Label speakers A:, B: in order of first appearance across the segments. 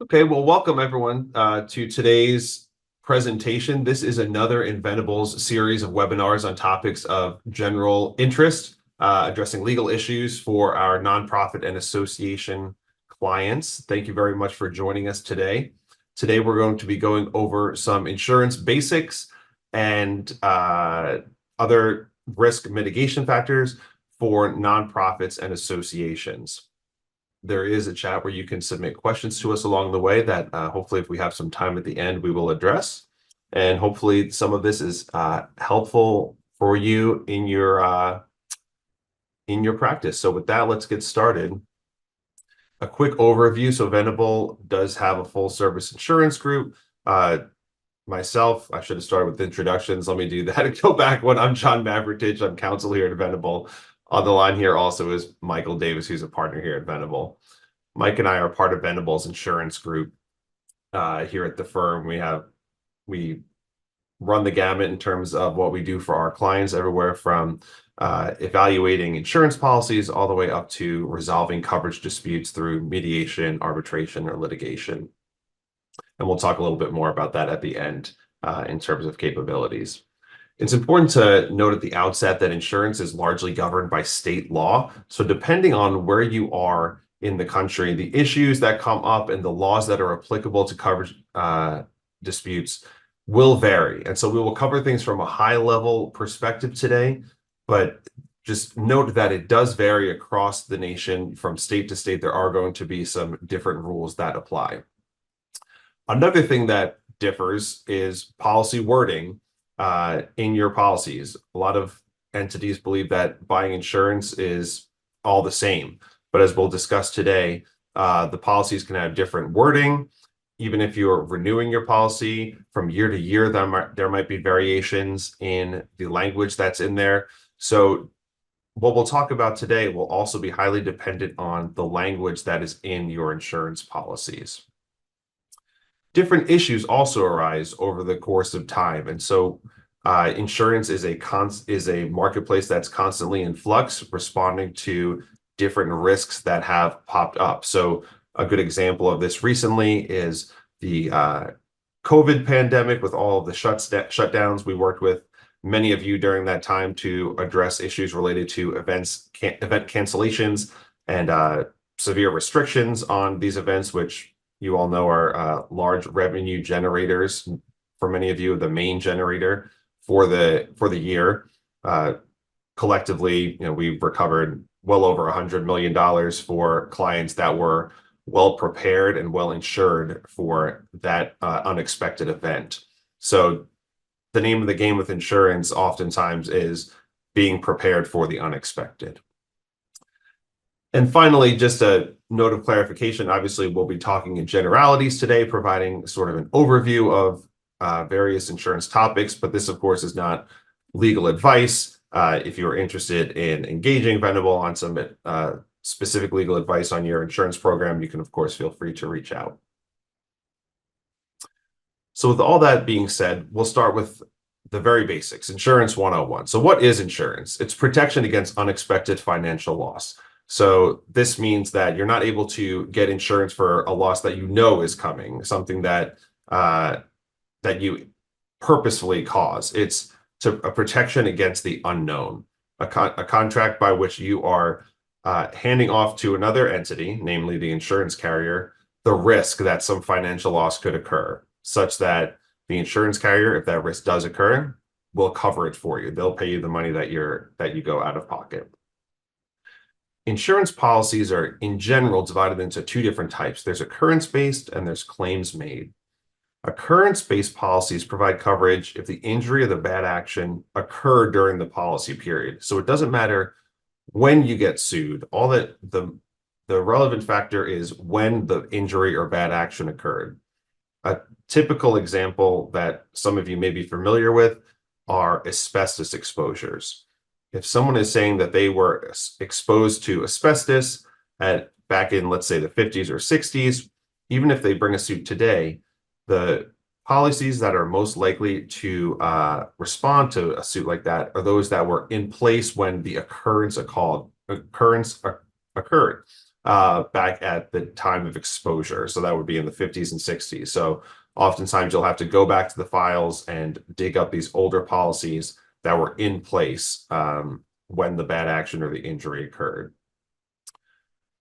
A: Okay, well, welcome everyone to today's presentation. This is another Inventables series of webinars on topics of general interest, addressing legal issues for our nonprofit and association clients. Thank you very much for joining us today. Today, we're going to be going over some insurance basics and other risk mitigation factors for nonprofits and associations. There is a chat where you can submit questions to us along the way that hopefully, if we have some time at the end, we will address. And hopefully some of this is helpful for you in your practice. So with that, let's get started. A quick overview. So Venable does have a full service insurance group. Myself, I should have started with introductions. Let me do that and go back one. I'm John Mavritich. I'm counsel here at Venable. On the line here also is Michael Davis, who's a partner here at Venable. Mike and I are part of Venable's insurance group here at the firm. We run the gamut in terms of what we do for our clients, everywhere from evaluating insurance policies all the way up to resolving coverage disputes through mediation, arbitration, or litigation. And we'll talk a little bit more about that at the end in terms of capabilities. It's important to note at the outset that insurance is largely governed by state law. So depending on where you are in the country, the issues that come up and the laws that are applicable to coverage disputes will vary. And so we will cover things from a high level perspective today, but just note that it does vary across the nation from state to state. There are going to be some different rules that apply. Another thing that differs is policy wording in your policies. A lot of entities believe that buying insurance is all the same. But as we'll discuss today, the policies can have different wording. Even if you're renewing your policy from year to year, there might be variations in the language that's in there. So what we'll talk about today will also be highly dependent on the language that is in your insurance policies. Different issues also arise over the course of time. And so insurance is a marketplace that's constantly in flux, responding to different risks that have popped up. So a good example of this recently is the COVID pandemic with all of the shutdowns. We worked with many of you during that time to address issues related to event cancellations and severe restrictions on these events, which you all know are large revenue generators. For many of you, the main generator for the year. Collectively, we've recovered well over $100 million for clients that were well prepared and well insured for that unexpected event. So the name of the game with insurance oftentimes is being prepared for the unexpected. And finally, just a note of clarification, obviously we'll be talking in generalities today, providing sort of an overview of various insurance topics, but this of course is not legal advice. If you're interested in engaging Venable on some specific legal advice on your insurance program, you can of course feel free to reach out. So with all that being said, we'll start with the very basics, Insurance 101. So what is insurance? It's protection against unexpected financial loss. So this means that you're not able to get insurance for a loss that you know is coming, something that you purposefully cause. It's a protection against the unknown, a contract by which you are handing off to another entity, namely the insurance carrier, the risk that some financial loss could occur, such that the insurance carrier, if that risk does occur, will cover it for you. They'll pay you the money that you go out of pocket. Insurance policies are, in general, divided into two different types. There's occurrence-based and there's claims-made. Occurrence-based policies provide coverage if the injury or the bad action occurred during the policy period. So it doesn't matter when you get sued. All that the relevant factor is when the injury or bad action occurred. A typical example that some of you may be familiar with are asbestos exposures. If someone is saying that they were exposed to asbestos back in, let's say, the 50s or 60s, even if they bring a suit today, the policies that are most likely to respond to a suit like that are those that were in place when the occurrence occurred. back at the time of exposure. So that would be in the 50s and 60s. So oftentimes you'll have to go back to the files and dig up these older policies that were in place when the bad action or the injury occurred.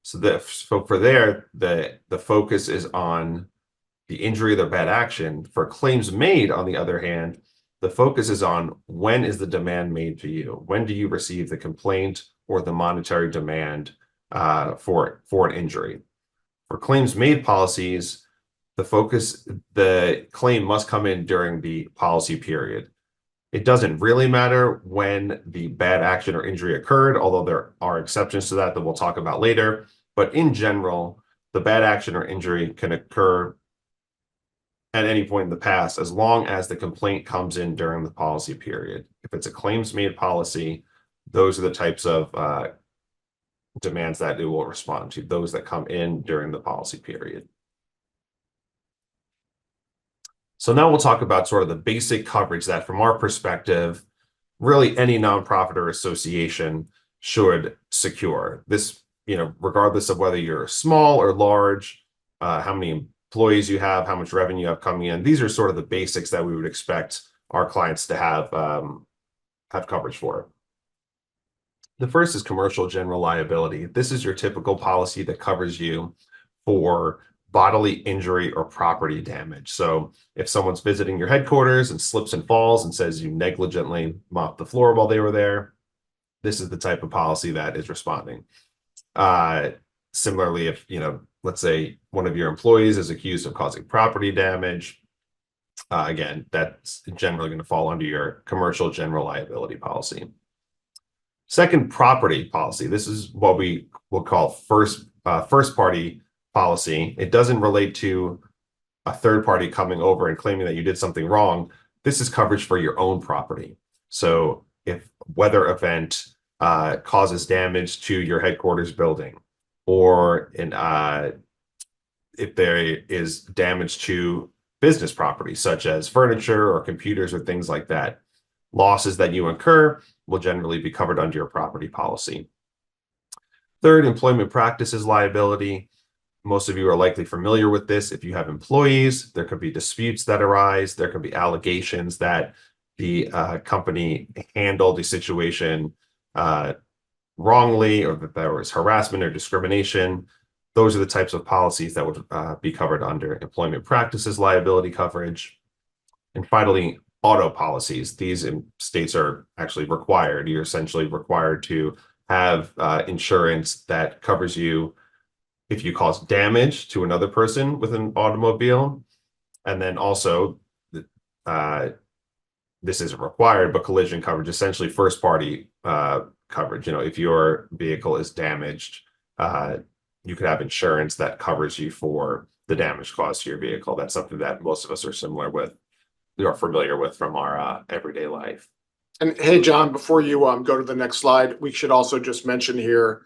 A: So for there, the focus is on the injury or the bad action. For claims made, on the other hand, the focus is on when is the demand made to you? When do you receive the complaint or the monetary demand for an injury? For claims made policies, the claim must come in during the policy period. It doesn't really matter when the bad action or injury occurred, although there are exceptions to that we'll talk about later. But in general, the bad action or injury can occur at any point in the past, as long as the complaint comes in during the policy period. If it's a claims made policy, those are the types of demands that it will respond to, those that come in during the policy period. So now we'll talk about sort of the basic coverage that, from our perspective, really any nonprofit or association should secure. This, regardless of whether you're small or large, how many employees you have, how much revenue you have coming in. These are sort of the basics that we would expect our clients to have coverage for. The first is commercial general liability. This is your typical policy that covers you for bodily injury or property damage. So if someone's visiting your headquarters and slips and falls and says you negligently mopped the floor while they were there, this is the type of policy that is responding. Similarly, if, let's say one of your employees is accused of causing property damage, again, that's generally going to fall under your commercial general liability policy. Second, property policy. This is what we will call first party policy. It doesn't relate to a third party coming over and claiming that you did something wrong. This is coverage for your own property. So if weather event causes damage to your headquarters building, or if there is damage to business property, such as furniture or computers or things like that, losses that you incur will generally be covered under your property policy. Third, employment practices liability. Most of you are likely familiar with this. If you have employees, there could be disputes that arise. There could be allegations that the company handled the situation wrongly, or that there was harassment or discrimination. Those are the types of policies that would be covered under employment practices liability coverage. And finally, auto policies. These in states are actually required. You're essentially required to have insurance that covers you if you cause damage to another person with an automobile. And then also, this isn't required, but collision coverage, essentially first party coverage. If your vehicle is damaged, you could have insurance that covers you for the damage caused to your vehicle. That's something that most of us are familiar with from our everyday life.
B: And hey, John, before you go to the next slide, we should also just mention here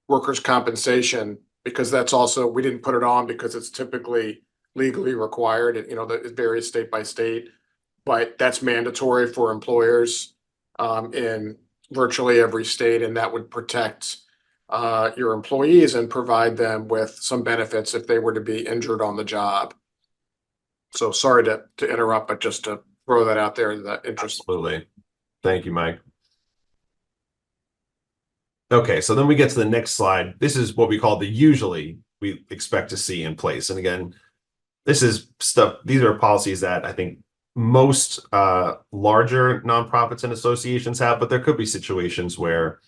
B: workers' compensation, because that's also, we didn't put it on because it's typically legally required. It varies state by state, but that's mandatory for employers in virtually every state, and that would protect your employees and provide them with some benefits if they were to be injured on the job. So sorry to interrupt, but just to throw that out there in the interest.
A: Absolutely. Thank you, Mike. Okay, so then we get to the next slide. This is what we call the usually we expect to see in place. And again, these are policies that I think most larger nonprofits and associations have, but there could be situations where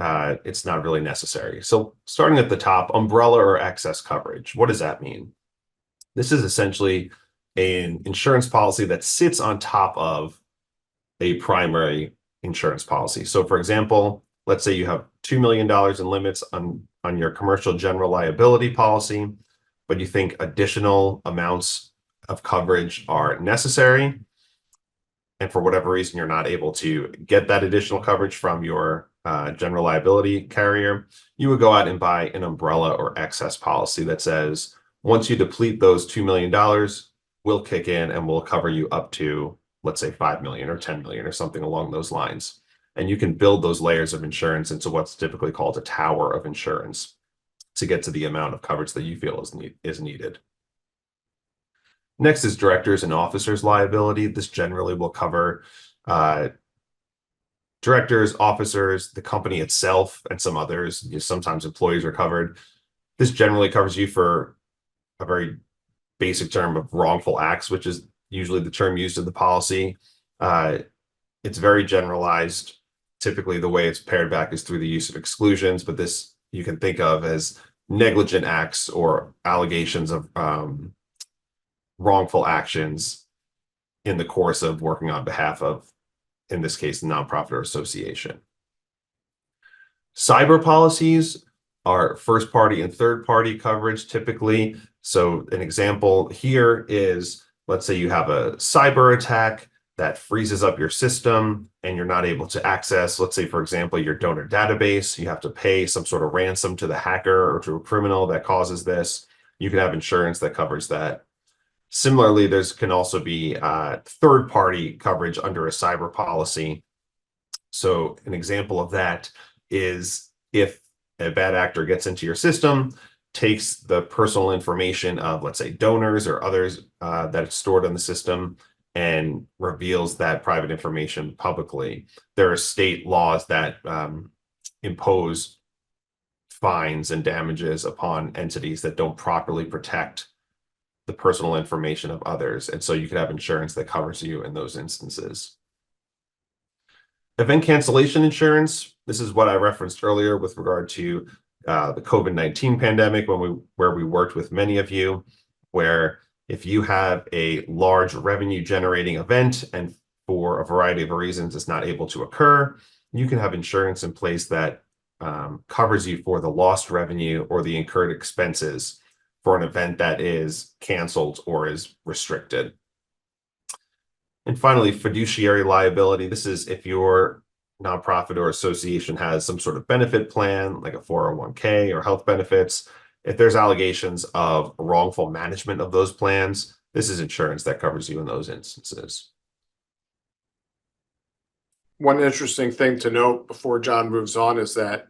A: it's not really necessary. So starting at the top, umbrella or excess coverage. What does that mean? This is essentially an insurance policy that sits on top of a primary insurance policy. So for example, let's say you have $2 million in limits on your commercial general liability policy, but you think additional amounts of coverage are necessary, and for whatever reason you're not able to get that additional coverage from your general liability carrier, you would go out and buy an umbrella or excess policy that says, once you deplete those $2 million, we'll kick in and we'll cover you up to, let's say, 5 million or 10 million or something along those lines. And you can build those layers of insurance into what's typically called a tower of insurance. to get to the amount of coverage that you feel is needed. Next is directors and officers liability. This generally will cover directors, officers, the company itself, and some others. Sometimes employees are covered. This generally covers you for a very basic term of wrongful acts, which is usually the term used in the policy. It's very generalized. Typically, the way it's pared back is through the use of exclusions, but this you can think of as negligent acts or allegations of wrongful actions in the course of working on behalf of, in this case, the nonprofit or association. Cyber policies are first party and third party coverage typically. So an example here is, let's say you have a cyber attack that freezes up your system and you're not able to access, let's say, for example, your donor database. You have to pay some sort of ransom to the hacker or to a criminal that causes this. You can have insurance that covers that. Similarly, can also be third-party coverage under a cyber policy. So an example of that is if a bad actor gets into your system, takes the personal information of, let's say, donors or others that is stored in the system, and reveals that private information publicly. There are state laws that impose fines and damages upon entities that don't properly protect the personal information of others. And so you could have insurance that covers you in those instances. Event cancellation insurance. This is what I referenced earlier with regard to the COVID-19 pandemic, where we worked with many of you, where if you have a large revenue generating event and for a variety of reasons it's not able to occur, you can have insurance in place that covers you for the lost revenue or the incurred expenses for an event that is canceled or is restricted. And finally, fiduciary liability. This is if your nonprofit or association has some sort of benefit plan, like a 401k or health benefits. If there's allegations of wrongful management of those plans, this is insurance that covers you in those instances.
B: One interesting thing to note before John moves on is that,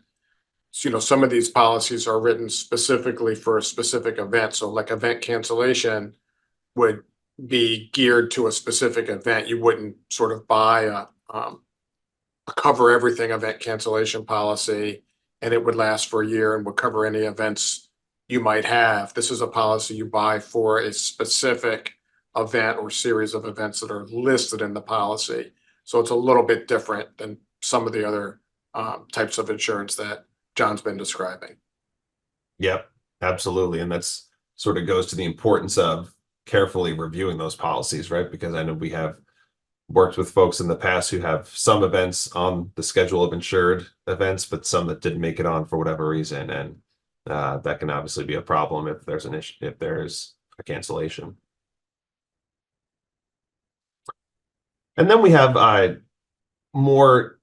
B: some of these policies are written specifically for a specific event. So like event cancellation would be geared to a specific event. You wouldn't sort of buy a cover everything event cancellation policy and it would last for a year and would cover any events you might have. This is a policy you buy for a specific event or series of events that are listed in the policy. So it's a little bit different than some of the other types of insurance that John's been describing.
A: Yep, absolutely. And that's sort of goes to the importance of carefully reviewing those policies, right? Because I know we have worked with folks in the past who have some events on the schedule of insured events, but some that didn't make it on for whatever reason. And that can obviously be a problem if there's an issue, if there's a cancellation. And then we have more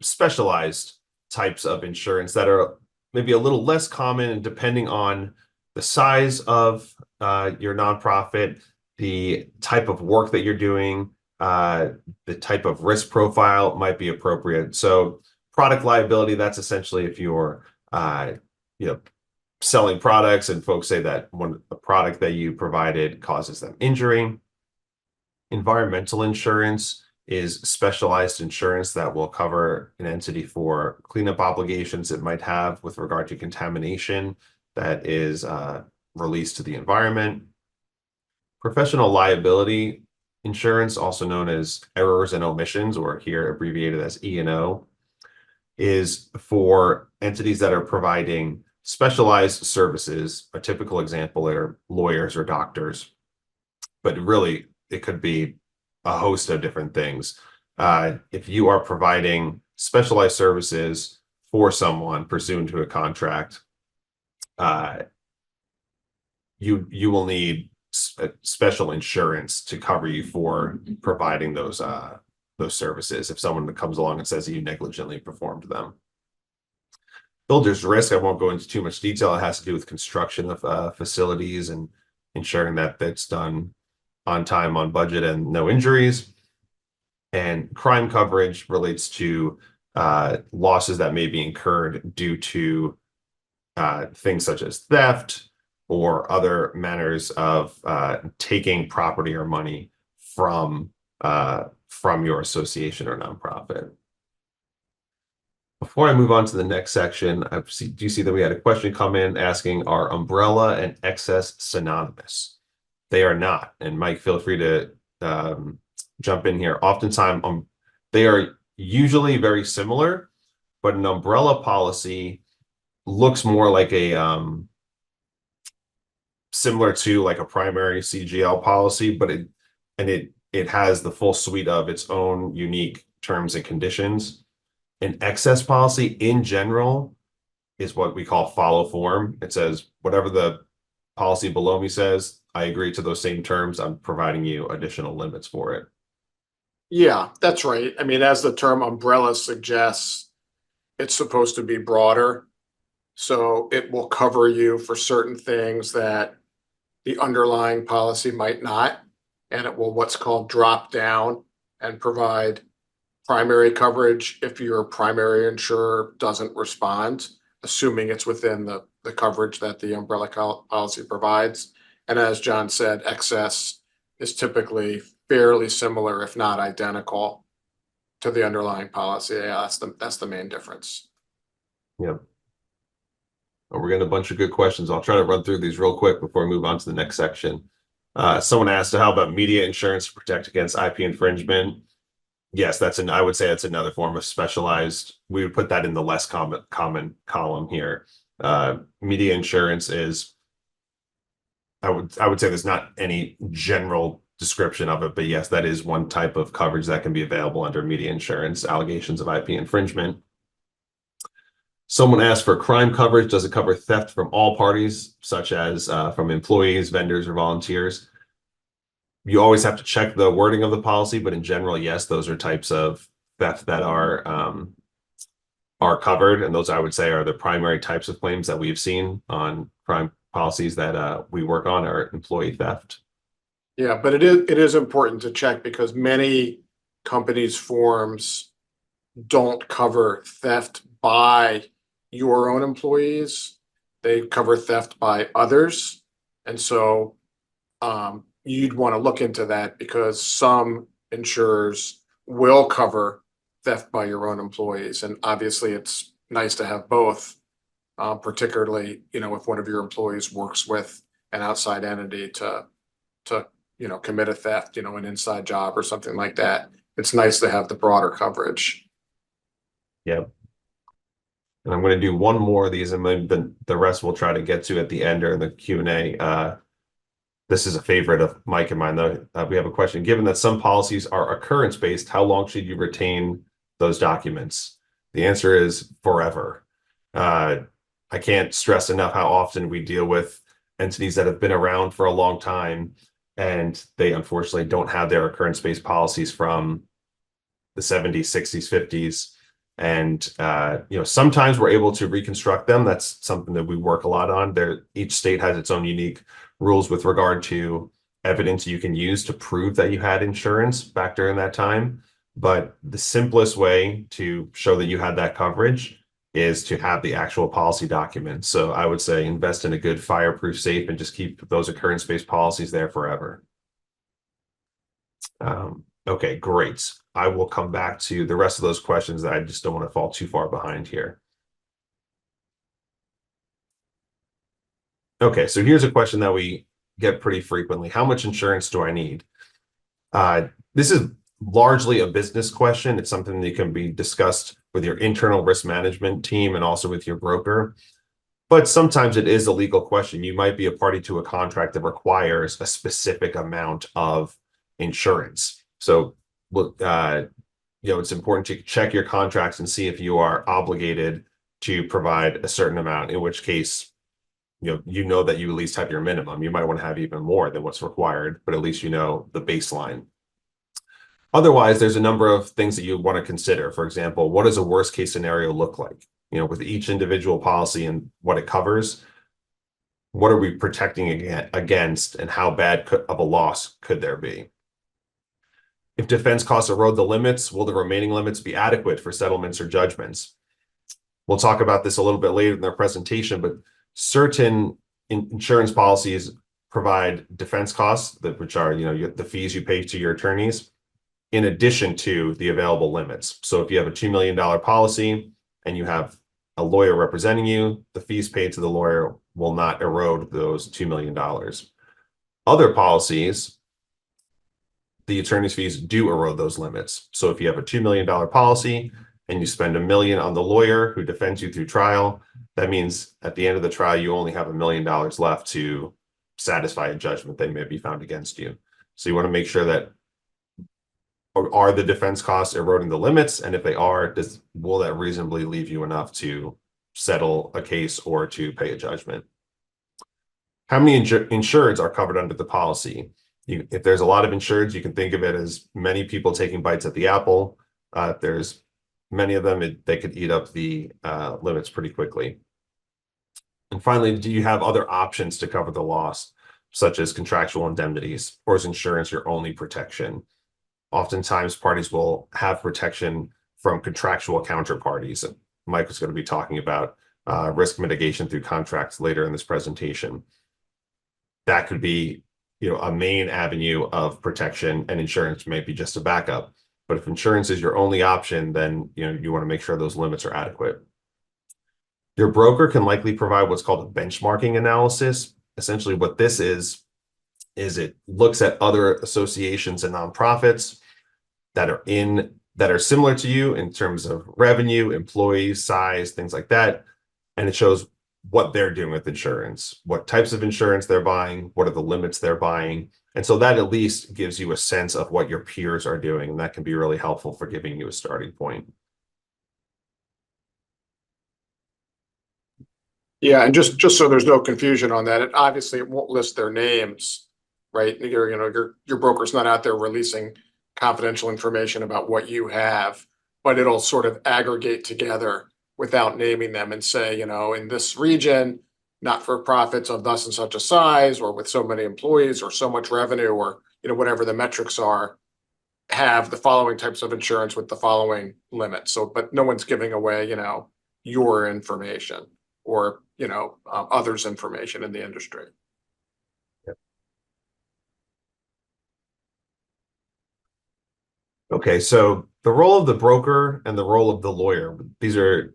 A: specialized types of insurance that are maybe a little less common, and depending on the size of your nonprofit, the type of work that you're doing, the type of risk profile might be appropriate. So product liability, that's essentially if you're selling products and folks say that a product that you provided causes them injury. Environmental insurance is specialized insurance that will cover an entity for cleanup obligations it might have with regard to contamination that is released to the environment. Professional liability insurance, also known as errors and omissions, or here abbreviated as E&O, is for entities that are providing specialized services. A typical example are lawyers or doctors, but really it could be a host of different things. If you are providing specialized services for someone pursuant to a contract, you will need special insurance to cover you for providing those services if someone comes along and says that you negligently performed them. Builder's risk, I won't go into too much detail. It has to do with construction of facilities and ensuring that that's done on time, on budget, and no injuries. And crime coverage relates to losses that may be incurred due to things such as theft or other manners of taking property or money from your association or nonprofit. Before I move on to the next section, do you see that we had a question come in asking, are umbrella and excess synonymous? They are not. And Mike, feel free to jump in here. Oftentimes, they are usually very similar, but an umbrella policy looks more like a similar to like a primary CGL policy, but it has the full suite of its own unique terms and conditions. An excess policy in general is what we call follow form. It says whatever the policy below me says, I agree to those same terms. I'm providing you additional limits for it.
B: Yeah, that's right. I mean, as the term umbrella suggests, it's supposed to be broader. So it will cover you for certain things that the underlying policy might not. And it will what's called drop down and provide primary coverage if your primary insurer doesn't respond, assuming it's within the coverage that the umbrella policy provides. And as John said, excess is typically fairly similar, if not identical, to the underlying policy. Yeah, that's the main difference.
A: Yeah. We're getting a bunch of good questions. I'll try to run through these real quick before we move on to the next section. Someone asked, how about media insurance to protect against IP infringement? Yes, I would say that's another form of specialized. We would put that in the less common column here. Media insurance is, I would say there's not any general description of it, but yes, that is one type of coverage that can be available under media insurance, allegations of IP infringement. Someone asked for crime coverage. Does it cover theft from all parties, such as from employees, vendors, or volunteers? You always have to check the wording of the policy, but in general, yes, those are types of theft that are covered, and those I would say are the primary types of claims that we've seen on crime policies that we work on are employee theft.
B: Yeah, but it is important to check because many companies' forms don't cover theft by your own employees. They cover theft by others. And so you'd want to look into that because some insurers will cover theft by your own employees. And obviously it's nice to have both, particularly, if one of your employees works with an outside entity to commit a theft, an inside job or something like that. It's nice to have the broader coverage.
A: Yep. And I'm going to do one more of these, and then the rest we'll try to get to at the end or in the Q&A. This is a favorite of Mike and mine, though. We have a question. Given that some policies are occurrence-based, how long should you retain those documents? The answer is forever. I can't stress enough how often we deal with entities that have been around for a long time, and they unfortunately don't have their occurrence-based policies from the 70s, 60s, 50s. And sometimes we're able to reconstruct them. That's something that we work a lot on. Each state has its own unique rules with regard to evidence you can use to prove that you had insurance back during that time. But the simplest way to show that you had that coverage is to have the actual policy documents. So I would say invest in a good fireproof safe and just keep those occurrence-based policies there forever. Okay, great. I will come back to the rest of those questions that I just don't want to fall too far behind here. Okay, so here's a question that we get pretty frequently. How much insurance do I need? This is largely a business question. It's something that can be discussed with your internal risk management team and also with your broker. But sometimes it is a legal question. You might be a party to a contract that requires a specific amount of insurance. So it's important to check your contracts and see if you are obligated to provide a certain amount, in which case, that you at least have your minimum. You might want to have even more than what's required, but at least you know the baseline. Otherwise, there's a number of things that you want to consider. For example, what does a worst case scenario look like? With each individual policy and what it covers, what are we protecting against and how bad of a loss could there be? If defense costs erode the limits, will the remaining limits be adequate for settlements or judgments? we'll talk about this a little bit later in their presentation, but certain insurance policies provide defense costs, which are, the fees you pay to your attorneys, in addition to the available limits. So if you have a $2 million policy and you have a lawyer representing you, the fees paid to the lawyer will not erode those $2 million. Other policies, the attorney's fees do erode those limits. So if you have a $2 million policy and you spend $1 million on the lawyer who defends you through trial, that means at the end of the trial, you only have $1 million left to satisfy a judgment that may be found against you. So you want to make sure that, are the defense costs eroding the limits? And if they are, will that reasonably leave you enough to settle a case or to pay a judgment? How many insureds are covered under the policy? If there's a lot of insureds, you can think of it as many people taking bites at the apple. If there's many of them, they could eat up the limits pretty quickly. And finally, do you have other options to cover the loss, such as contractual indemnities, or is insurance your only protection? Oftentimes, parties will have protection from contractual counterparties. Mike is going to be talking about risk mitigation through contracts later in this presentation. That could be, a main avenue of protection, and insurance may be just a backup. But if insurance is your only option, then you want to make sure those limits are adequate. Your broker can likely provide what's called a benchmarking analysis. Essentially, what this is it looks at other associations and nonprofits that are similar to you in terms of revenue, employees, size, things like that. And it shows what they're doing with insurance, what types of insurance they're buying, what are the limits they're buying. And so that at least gives you a sense of what your peers are doing. And that can be really helpful for giving you a starting point.
B: Yeah, and just so there's no confusion on that, it won't list their names, right? Your broker's not out there releasing confidential information about what you have, but it'll sort of aggregate together without naming them and say, in this region, not for profits of thus and such a size, or with so many employees, or so much revenue, or whatever the metrics are, have the following types of insurance with the following limits. So, but no one's giving away, your information or others' information in the industry.
A: Okay, so the role of the broker and the role of the lawyer, these are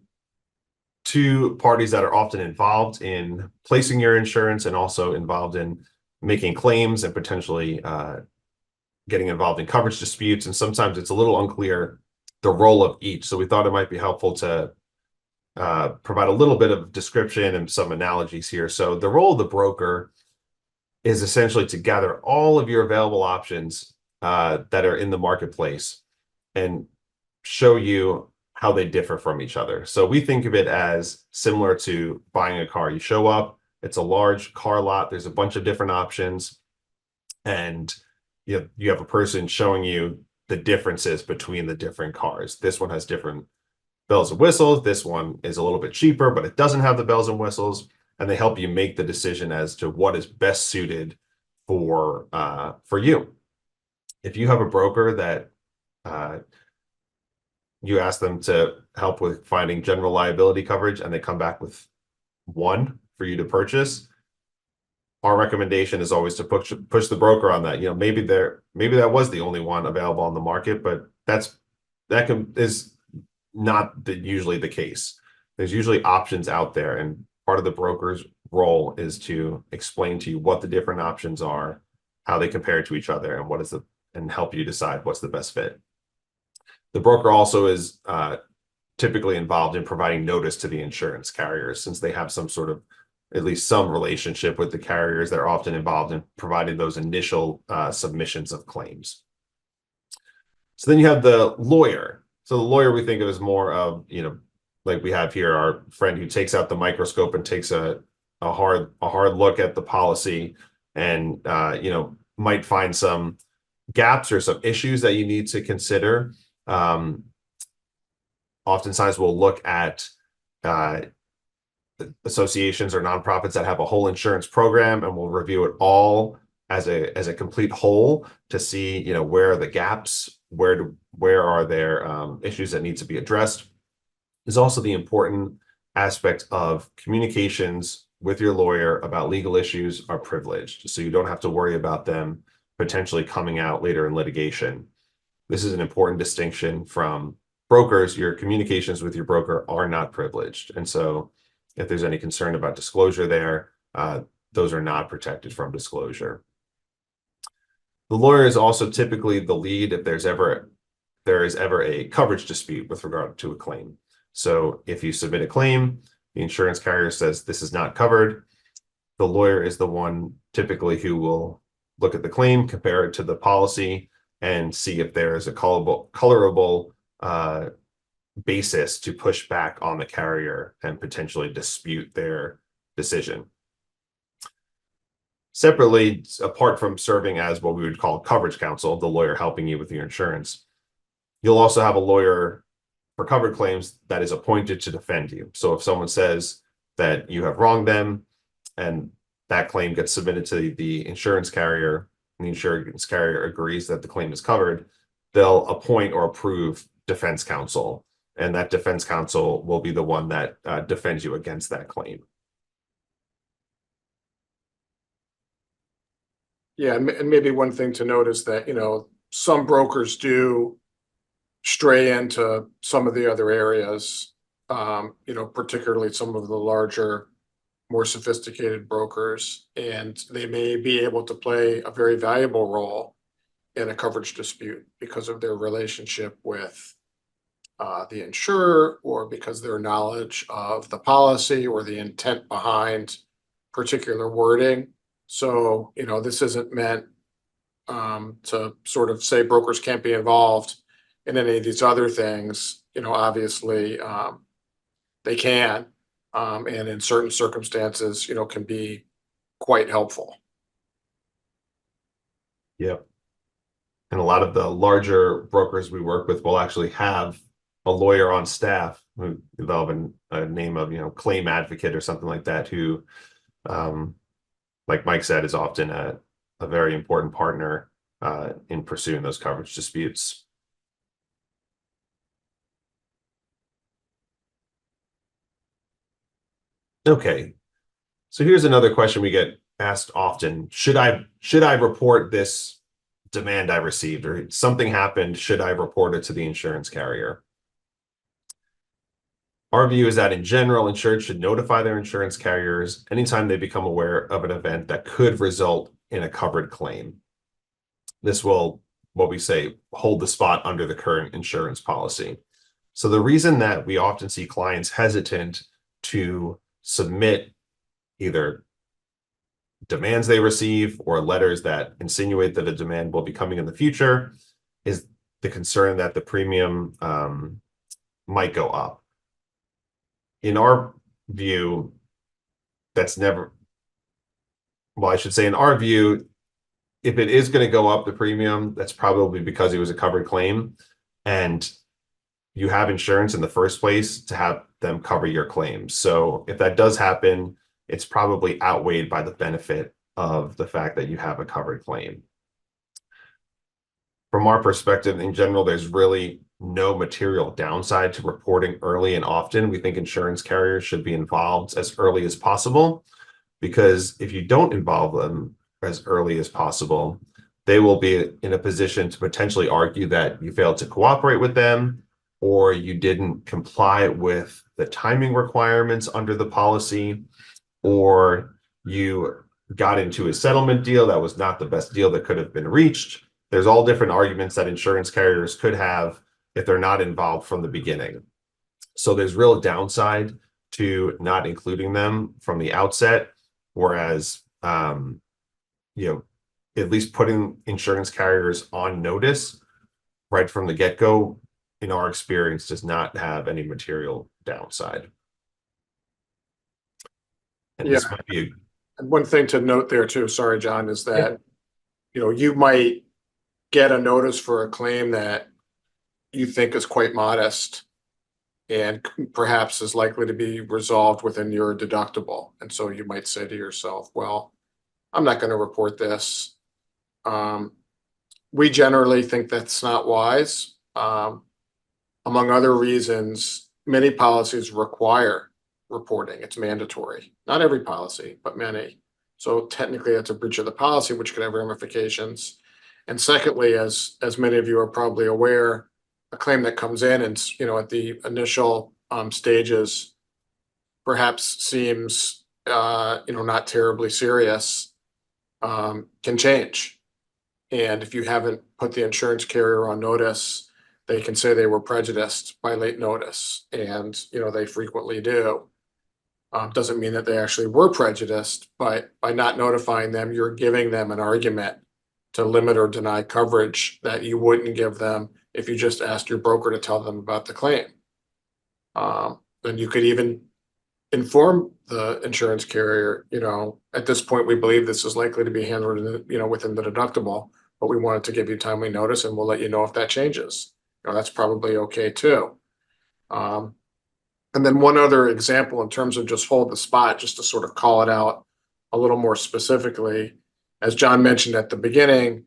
A: two parties that are often involved in placing your insurance and also involved in making claims and potentially getting involved in coverage disputes. And sometimes it's a little unclear the role of each. So we thought it might be helpful to provide a little bit of description and some analogies here. So the role of the broker is essentially to gather all of your available options that are in the marketplace and show you how they differ from each other. So we think of it as similar to buying a car. You show up, it's a large car lot, there's a bunch of different options, and you have a person showing you the differences between the different cars. This one has different bells and whistles. This one is a little bit cheaper, but it doesn't have the bells and whistles, and they help you make the decision as to what is best suited for you. If you have a broker that you ask them to help with finding general liability coverage and they come back with one for you to purchase, our recommendation is always to push the broker on that. Maybe that was the only one available on the market, but is not usually the case. There's usually options out there, and part of the broker's role is to explain to you what the different options are, how they compare to each other, and help you decide what's the best fit. The broker also is typically involved in providing notice to the insurance carriers, since they have at least some relationship with the carriers. They're often involved in providing those initial submissions of claims. So then you have the lawyer. So the lawyer we think of as more of, like we have here, our friend who takes out the microscope and takes a hard look at the policy and, might find some gaps or some issues that you need to consider. Oftentimes we'll look at associations or nonprofits that have a whole insurance program, and we'll review it all as a complete whole to see, where are the gaps, where are there issues that need to be addressed. is also the important aspect of communications with your lawyer about legal issues are privileged. So you don't have to worry about them potentially coming out later in litigation. This is an important distinction from brokers. Your communications with your broker are not privileged. And so if there's any concern about disclosure there, those are not protected from disclosure. The lawyer is also typically the lead if there is ever a coverage dispute with regard to a claim. So if you submit a claim, the insurance carrier says this is not covered, the lawyer is the one typically who will look at the claim, compare it to the policy, and see if there is a colorable basis to push back on the carrier and potentially dispute their decision. Separately, apart from serving as what we would call coverage counsel, the lawyer helping you with your insurance, you'll also have a lawyer for covered claims that is appointed to defend you. So if someone says that you have wronged them and that claim gets submitted to the insurance carrier, and the insurance carrier agrees that the claim is covered, they'll appoint or approve defense counsel, and that defense counsel will be the one that defends you against that claim.
B: Yeah, and maybe one thing to note is that, some brokers do stray into some of the other areas, particularly some of the larger, more sophisticated brokers, and they may be able to play a very valuable role in a coverage dispute because of their relationship with the insurer, or because their knowledge of the policy or the intent behind particular wording. So, this isn't meant to sort of say brokers can't be involved in any of these other things. Obviously, they can, and in certain circumstances, can be quite helpful.
A: Yep. And a lot of the larger brokers we work with will actually have a lawyer on staff who develop a name of, claim advocate or something like that, who, like Mike said, is often a very important partner in pursuing those coverage disputes. Okay, so here's another question we get asked often. Should I report this demand I received, or something happened? Should I report it to the insurance carrier? Our view is that in general, insureds should notify their insurance carriers anytime they become aware of an event that could result in a covered claim. This will, what we say, hold the spot under the current insurance policy. So the reason that we often see clients hesitant to submit either demands they receive or letters that insinuate that a demand will be coming in the future is the concern that the premium might go up. In our view, that's never, well, I should say in our view, if it is going to go up the premium, that's probably because it was a covered claim and you have insurance in the first place to have them cover your claims. So if that does happen, it's probably outweighed by the benefit of the fact that you have a covered claim. From our perspective, in general, there's really no material downside to reporting early and often. We think insurance carriers should be involved as early as possible, because if you don't involve them as early as possible, they will be in a position to potentially argue that you failed to cooperate with them, or you didn't comply with the timing requirements under the policy, or you got into a settlement deal that was not the best deal that could have been reached. There's all different arguments that insurance carriers could have if they're not involved from the beginning. So there's real downside to not including them from the outset, whereas, at least putting insurance carriers on notice right from the get-go, in our experience, does not have any material downside. And this might be
B: And one thing to note there too, sorry, John, is that, you might get a notice for a claim that you think is quite modest and perhaps is likely to be resolved within your deductible. And so you might say to yourself, well, I'm not going to report this. We generally think that's not wise. Among other reasons, many policies require reporting. It's mandatory. Not every policy, but many. So technically that's a breach of the policy, which could have ramifications. And secondly, as many of you are probably aware, a claim that comes in and, at the initial stages perhaps seems, not terribly serious, can change. And if you haven't put the insurance carrier on notice, they can say they were prejudiced by late notice, and they frequently do. Doesn't mean that they actually were prejudiced, but by not notifying them, you're giving them an argument to limit or deny coverage that you wouldn't give them if you just asked your broker to tell them about the claim. Then you could even inform the insurance carrier, at this point, we believe this is likely to be handled, within the deductible, but we wanted to give you timely notice and we'll let you know if that changes. That's probably okay too. And then one other example in terms of just hold the spot, just to sort of call it out a little more specifically, as John mentioned at the beginning,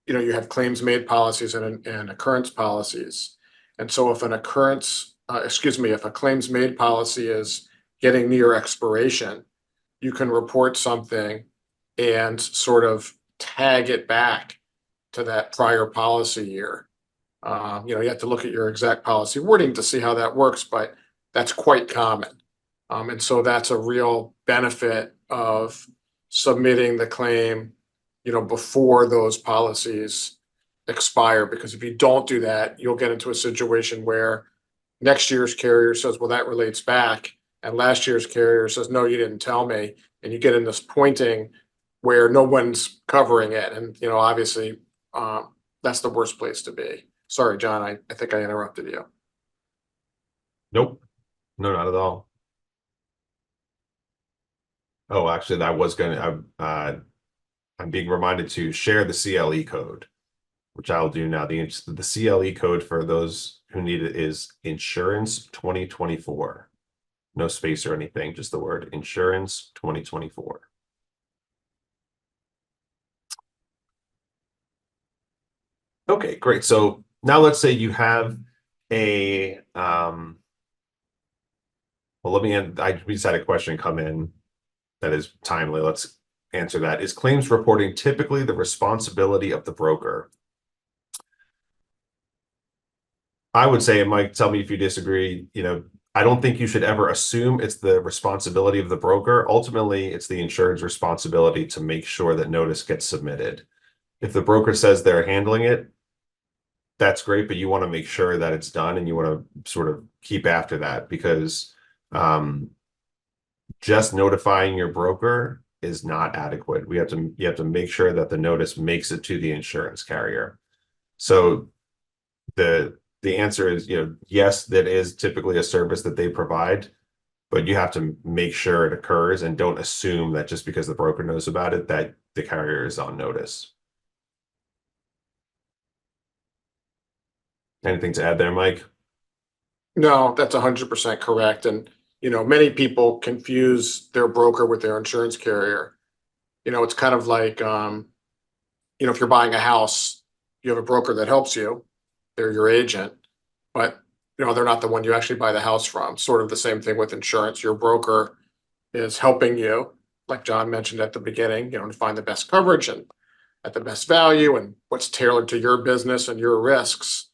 B: you have claims made policies and occurrence policies. And so if if a claims made policy is getting near expiration, you can report something and sort of tag it back to that prior policy year. You have to look at your exact policy wording to see how that works, but that's quite common. And so that's a real benefit of submitting the claim, before those policies expire, because if you don't do that, you'll get into a situation where next year's carrier says, well, that relates back. And last year's carrier says, no, you didn't tell me. And you get in this pointing where no one's covering it. And, obviously, that's the worst place to be. Sorry, John, I think I interrupted you.
A: Nope. No, not at all. Oh, actually, that was going to, I'm being reminded to share the CLE code, which I'll do now. The CLE code for those who need it is insurance 2024. No space or anything, just the word insurance 2024. Okay, great. So now let's say you have a, well, we just had a question come in that is timely. Let's answer that. Is claims reporting typically the responsibility of the broker? I would say, and Mike, tell me if you disagree, I don't think you should ever assume it's the responsibility of the broker. Ultimately, it's the insured's responsibility to make sure that notice gets submitted. If the broker says they're handling it, that's great, but you want to make sure that it's done and you want to sort of keep after that, because just notifying your broker is not adequate. You have to make sure that the notice makes it to the insurance carrier. So the answer is, yes, that is typically a service that they provide, but you have to make sure it occurs and don't assume that just because the broker knows about it, that the carrier is on notice. Anything to add there, Mike?
B: No, that's 100% correct. And, many people confuse their broker with their insurance carrier. It's kind of like, if you're buying a house, you have a broker that helps you. They're your agent, but, they're not the one you actually buy the house from. Sort of the same thing with insurance. Your broker is helping you, like John mentioned at the beginning, to find the best coverage and at the best value and what's tailored to your business and your risks.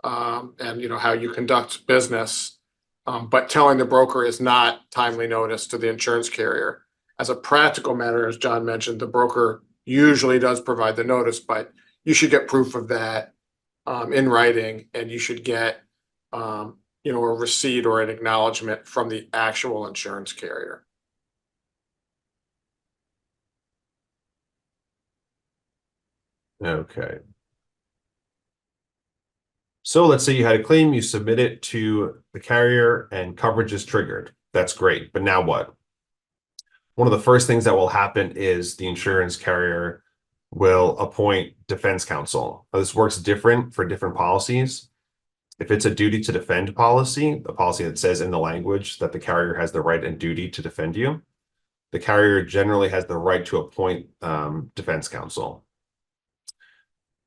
B: And how you conduct business, but telling the broker is not timely notice to the insurance carrier. As a practical matter, as John mentioned, the broker usually does provide the notice, but you should get proof of that in writing, and you should get a receipt or an acknowledgement from the actual insurance carrier.
A: Okay. So let's say you had a claim, you submit it to the carrier and coverage is triggered. That's great. But now what? One of the first things that will happen is the insurance carrier will appoint defense counsel. Now, this works different for different policies. If it's a duty to defend policy, a policy that says in the language that the carrier has the right and duty to defend you, the carrier generally has the right to appoint defense counsel.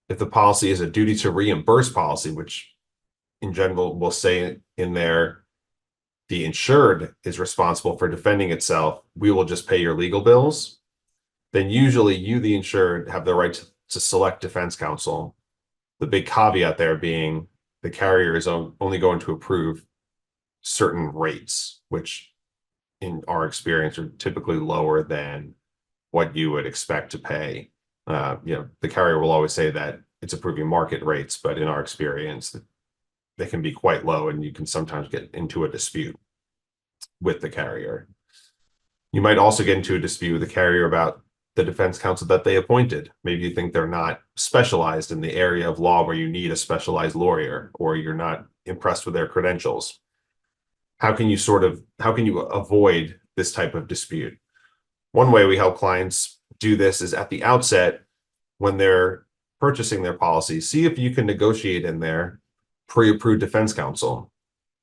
A: If the policy is a duty to reimburse policy, which in general will say in there the insured is responsible for defending itself, we will just pay your legal bills, then usually you, the insured, have the right to select defense counsel. The big caveat there being the carrier is only going to approve certain rates, which in our experience are typically lower than what you would expect to pay. The carrier will always say that it's approving market rates, but in our experience, they can be quite low, and you can sometimes get into a dispute with the carrier. You might also get into a dispute with the carrier about the defense counsel that they appointed. Maybe you think they're not specialized in the area of law where you need a specialized lawyer, or you're not impressed with their credentials. How can you avoid this type of dispute? One way we help clients do this is at the outset, when they're purchasing their policy, see if you can negotiate in there pre-approved defense counsel.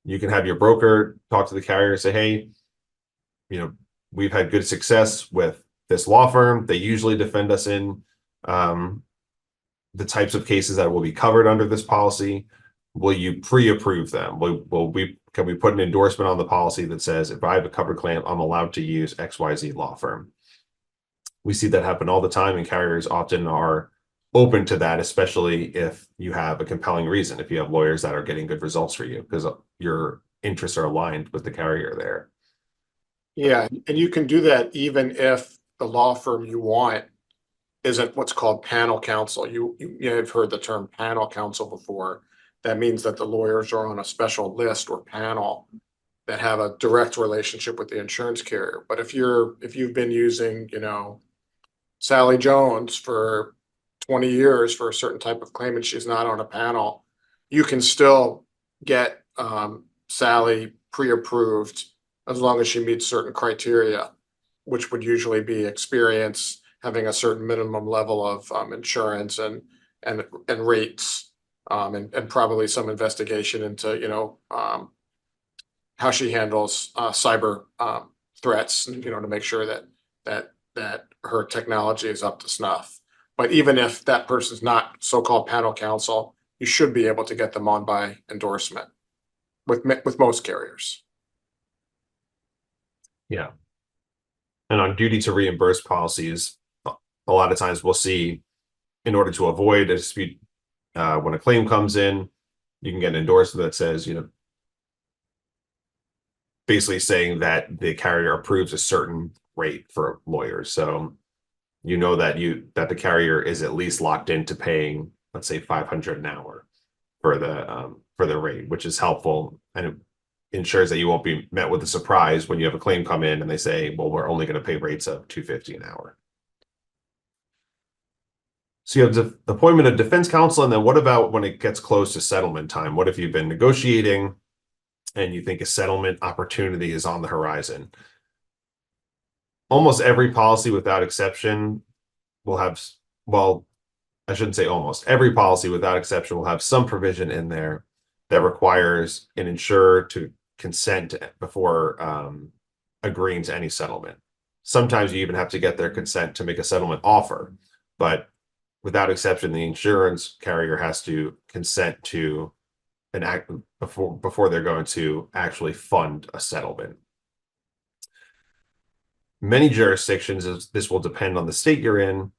A: You can have your broker talk to the carrier and say, hey, we've had good success with this law firm. They usually defend us in the types of cases that will be covered under this policy. Will you pre-approve them? Can we put an endorsement on the policy that says, if I have a covered claim, I'm allowed to use XYZ law firm? We see that happen all the time, and carriers often are open to that, especially if you have a compelling reason, if you have lawyers that are getting good results for you, because your interests are aligned with the carrier there.
B: Yeah, and you can do that even if the law firm you want isn't what's called panel counsel. You have heard the term panel counsel before. That means that the lawyers are on a special list or panel that have a direct relationship with the insurance carrier. But if you've been using, Sally Jones for 20 years for a certain type of claim and she's not on a panel, you can still get Sally pre-approved as long as she meets certain criteria, which would usually be experience, having a certain minimum level of insurance and rates, and probably some investigation into how she handles cyber threats, to make sure that her technology is up to snuff. But even if that person's not so-called panel counsel, you should be able to get them on by endorsement with most carriers.
A: Yeah. And on duty to reimburse policies, a lot of times we'll see, in order to avoid a dispute, when a claim comes in, you can get an endorsement that says, basically saying that the carrier approves a certain rate for lawyers. So that the carrier is at least locked into paying, let's say, $500 an hour for the rate, which is helpful, and it ensures that you won't be met with a surprise when you have a claim come in and they say, well, we're only going to pay rates of $250 an hour. So you have the appointment of defense counsel, and then what about when it gets close to settlement time? What if you've been negotiating and you think a settlement opportunity is on the horizon? Almost every policy without exception will have, well, I shouldn't say almost, every policy without exception will have some provision in there that requires an insurer to consent before agreeing to any settlement. Sometimes you even have to get their consent to make a settlement offer, but without exception, the insurance carrier has to consent to an act before they're going to actually fund a settlement. Many jurisdictions, this will depend on the state you're in,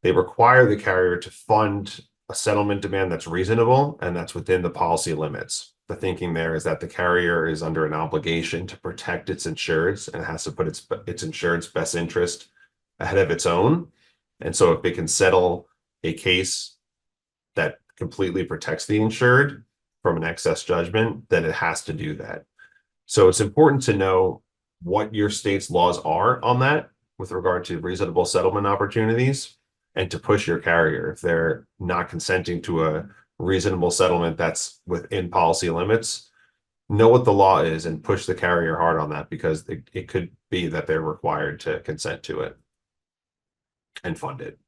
A: they require the carrier to fund a settlement demand that's reasonable and that's within the policy limits. The thinking there is that the carrier is under an obligation to protect its insureds and has to put its insured's best interest ahead of its own. And so if it can settle a case that completely protects the insured from an excess judgment, then it has to do that. So it's important to know what your state's laws are on that with regard to reasonable settlement opportunities, and to push your carrier if they're not consenting to a reasonable settlement that's within policy limits. Know what the law is and push the carrier hard on that, because it could be that they're required to consent to it and fund it.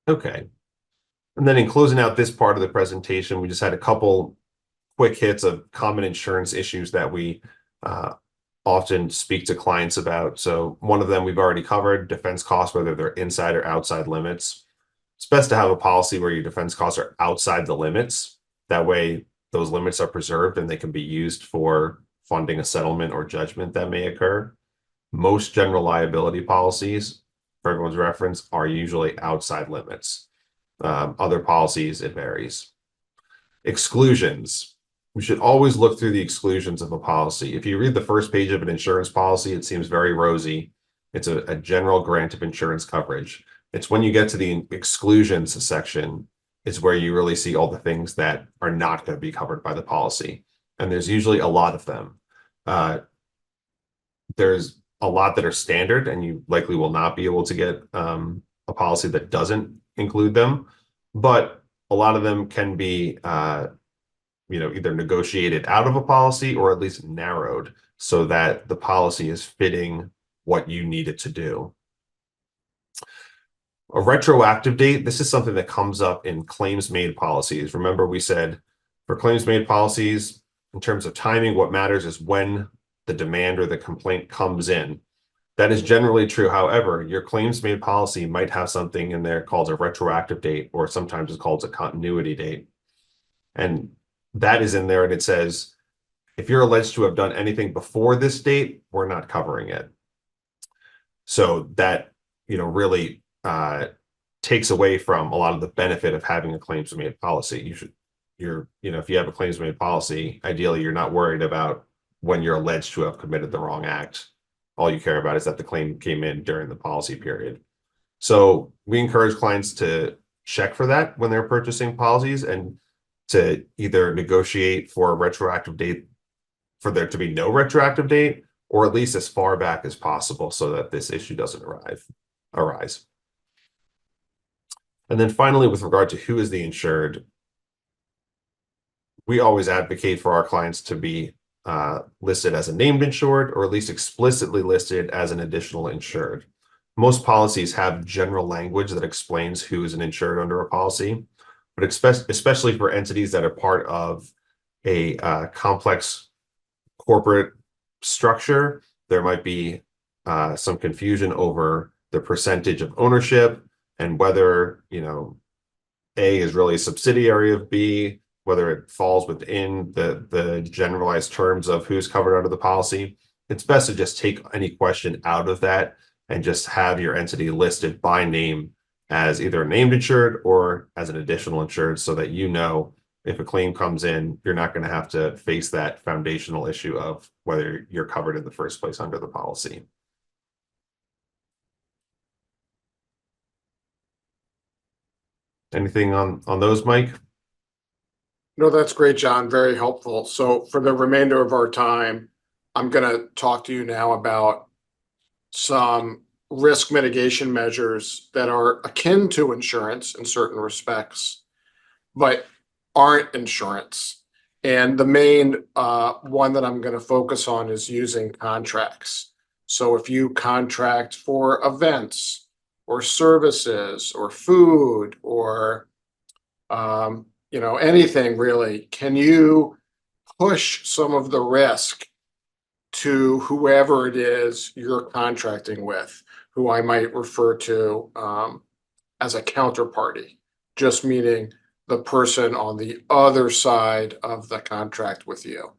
A: Okay. And then in closing out this part of the presentation, we just had a couple quick hits of common insurance issues that we often speak to clients about. So one of them we've already covered, defense costs, whether they're inside or outside limits. it's best to have a policy where your defense costs are outside the limits. That way, those limits are preserved and they can be used for funding a settlement or judgment that may occur. Most general liability policies, for everyone's reference, are usually outside limits. Other policies, it varies. Exclusions. We should always look through the exclusions of a policy. If you read the first page of an insurance policy, it seems very rosy. It's a general grant of insurance coverage. It's when you get to the exclusions section, it's where you really see all the things that are not going to be covered by the policy. And there's usually a lot of them. There's a lot that are standard, and you likely will not be able to get a policy that doesn't include them. But a lot of them can be either negotiated out of a policy or at least narrowed so that the policy is fitting what you need it to do. A retroactive date, this is something that comes up in claims made policies. Remember, we said for claims made policies, in terms of timing, what matters is when the demand or the complaint comes in. That is generally true. However, your claims made policy might have something in there called a retroactive date, or sometimes it's called a continuity date. And that is in there, and it says, if you're alleged to have done anything before this date, we're not covering it. So that, really takes away from a lot of the benefit of having a claims made policy. If you have a claims made policy, ideally you're not worried about when you're alleged to have committed the wrong act. All you care about is that the claim came in during the policy period. So we encourage clients to check for that when they're purchasing policies, and to either negotiate for a retroactive date, for there to be no retroactive date, or at least as far back as possible so that this issue doesn't arise. And then finally, with regard to who is the insured, we always advocate for our clients to be listed as a named insured, or at least explicitly listed as an additional insured. Most policies have general language that explains who is an insured under a policy, but especially for entities that are part of a complex corporate structure, there might be some confusion over the percentage of ownership and whether, A is really a subsidiary of B, whether it falls within the generalized terms of who's covered under the policy. It's best to just take any question out of that and just have your entity listed by name as either a named insured or as an additional insured, so that if a claim comes in, you're not going to have to face that foundational issue of whether you're covered in the first place under the policy. Anything on those, Mike?
B: No, that's great, John. Very helpful. So for the remainder of our time, I'm going to talk to you now about some risk mitigation measures that are akin to insurance in certain respects, but aren't insurance. And the main one that I'm going to focus on is using contracts. So if you contract for events or services or food or anything really, can you push some of the risk to whoever it is you're contracting with, who I might refer to as a counterparty, just meaning the person on the other side of the contract with you.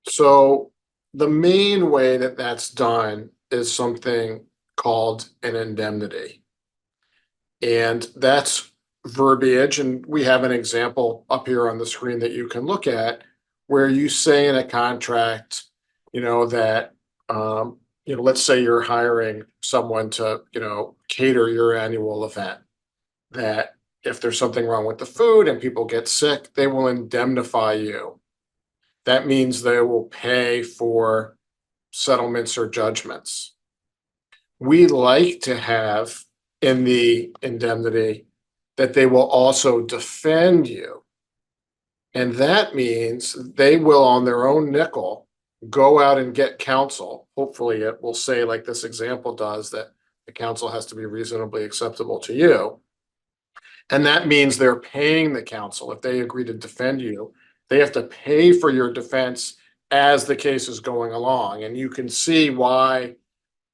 B: So the main way that that's done is something called an indemnity. And that's verbiage, and we have an example up here on the screen that you can look at, where you say in a contract, that let's say you're hiring someone to, cater your annual event, that if there's something wrong with the food and people get sick, they will indemnify you. That means they will pay for settlements or judgments. We like to have in the indemnity that they will also defend you. And that means they will, on their own nickel, go out and get counsel. Hopefully it will say, like this example does, that the counsel has to be reasonably acceptable to you. And that means they're paying the counsel. If they agree to defend you, they have to pay for your defense as the case is going along. And you can see why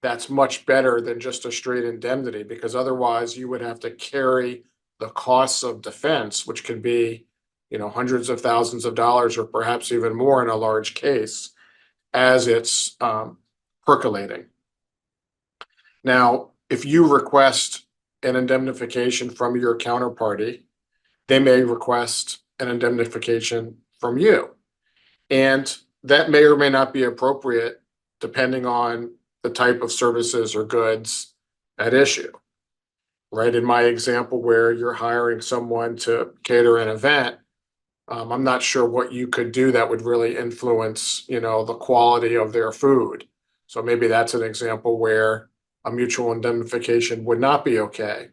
B: that's much better than just a straight indemnity, because otherwise you would have to carry the costs of defense, which could be, hundreds of thousands of dollars or perhaps even more in a large case as it's percolating. Now, if you request an indemnification from your counterparty, they may request an indemnification from you. And that may or may not be appropriate depending on the type of services or goods at issue, right? In my example, where you're hiring someone to cater an event, I'm not sure what you could do that would really influence, the quality of their food. So maybe that's an example where a mutual indemnification would not be okay.